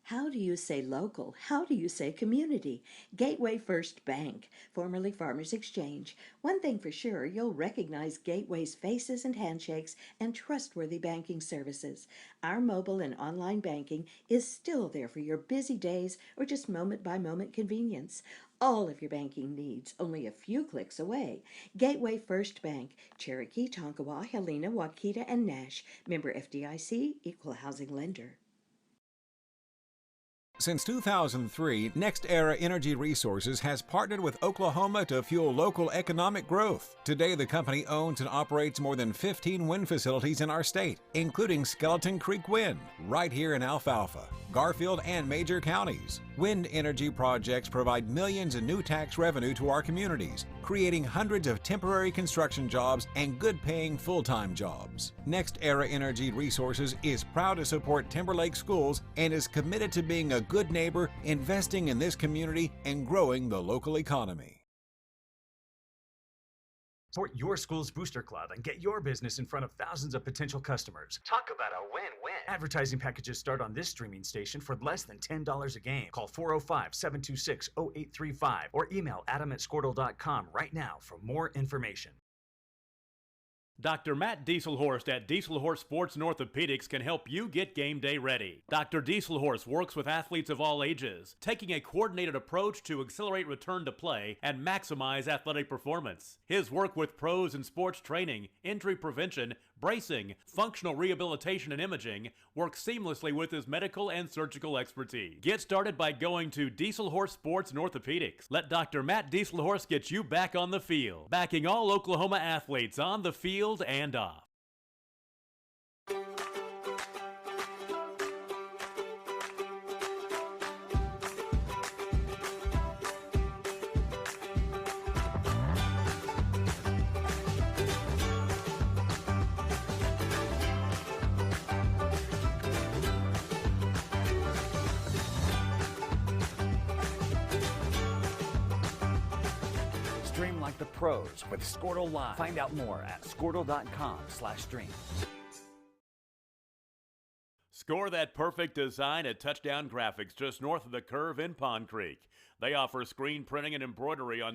How do you say local? How do you say community? Gateway First Bank, formerly Farmers Exchange. One thing for sure, you'll recognize Gateway's faces and handshakes and trustworthy banking services. Our mobile and online banking is still there for your busy days or just moment-by-moment convenience. All of your banking needs only a few clicks away. Gateway First Bank, Cherokee, Tonkawa, Helena, Waukeeta, and Nash. Member FDIC, Equal Housing Lender. Since 2003, Next Era Energy Resources has partnered with Oklahoma to fuel local economic growth. Today, the company owns and operates more than 15 wind facilities in our state, including Skeleton Creek Wind, right here in Alfalfa, Garfield, and major counties. Wind energy projects provide millions in new tax revenue to our communities, creating hundreds of temporary construction jobs and good-paying full-time jobs. Next Era Energy Resources is proud to support Timberlake schools and is committed to being a good neighbor, investing in this community, and growing the local economy. Support your school's booster club and get your business in front of thousands of potential customers. Talk about a win-win. Advertising packages start on this streaming station for less than $10 a game. Call 405-726-0835 or email adam@squirtle.com right now for more information. Dr. Matt Dieselhorst at Dieselhorst Sports and Orthopedics can help you get game day ready. Dr. Dieselhorst works with athletes of all ages, taking a coordinated approach to accelerate return to play and maximize athletic performance. His work with pros in sports training, injury prevention, bracing, functional rehabilitation, and imaging works seamlessly with his medical and surgical expertise. Get started by going to Dieselhorst Sports and Orthopedics. Let Dr. Matt Dieselhorst get you back on the field, backing all Oklahoma athletes on the field and off. Stream like the pros with Squirtle Live. Find out more at squirtle.com/stream. Score that perfect design at Touchdown Graphics just north of the curve in Pond Creek. They offer screen printing and embroidery on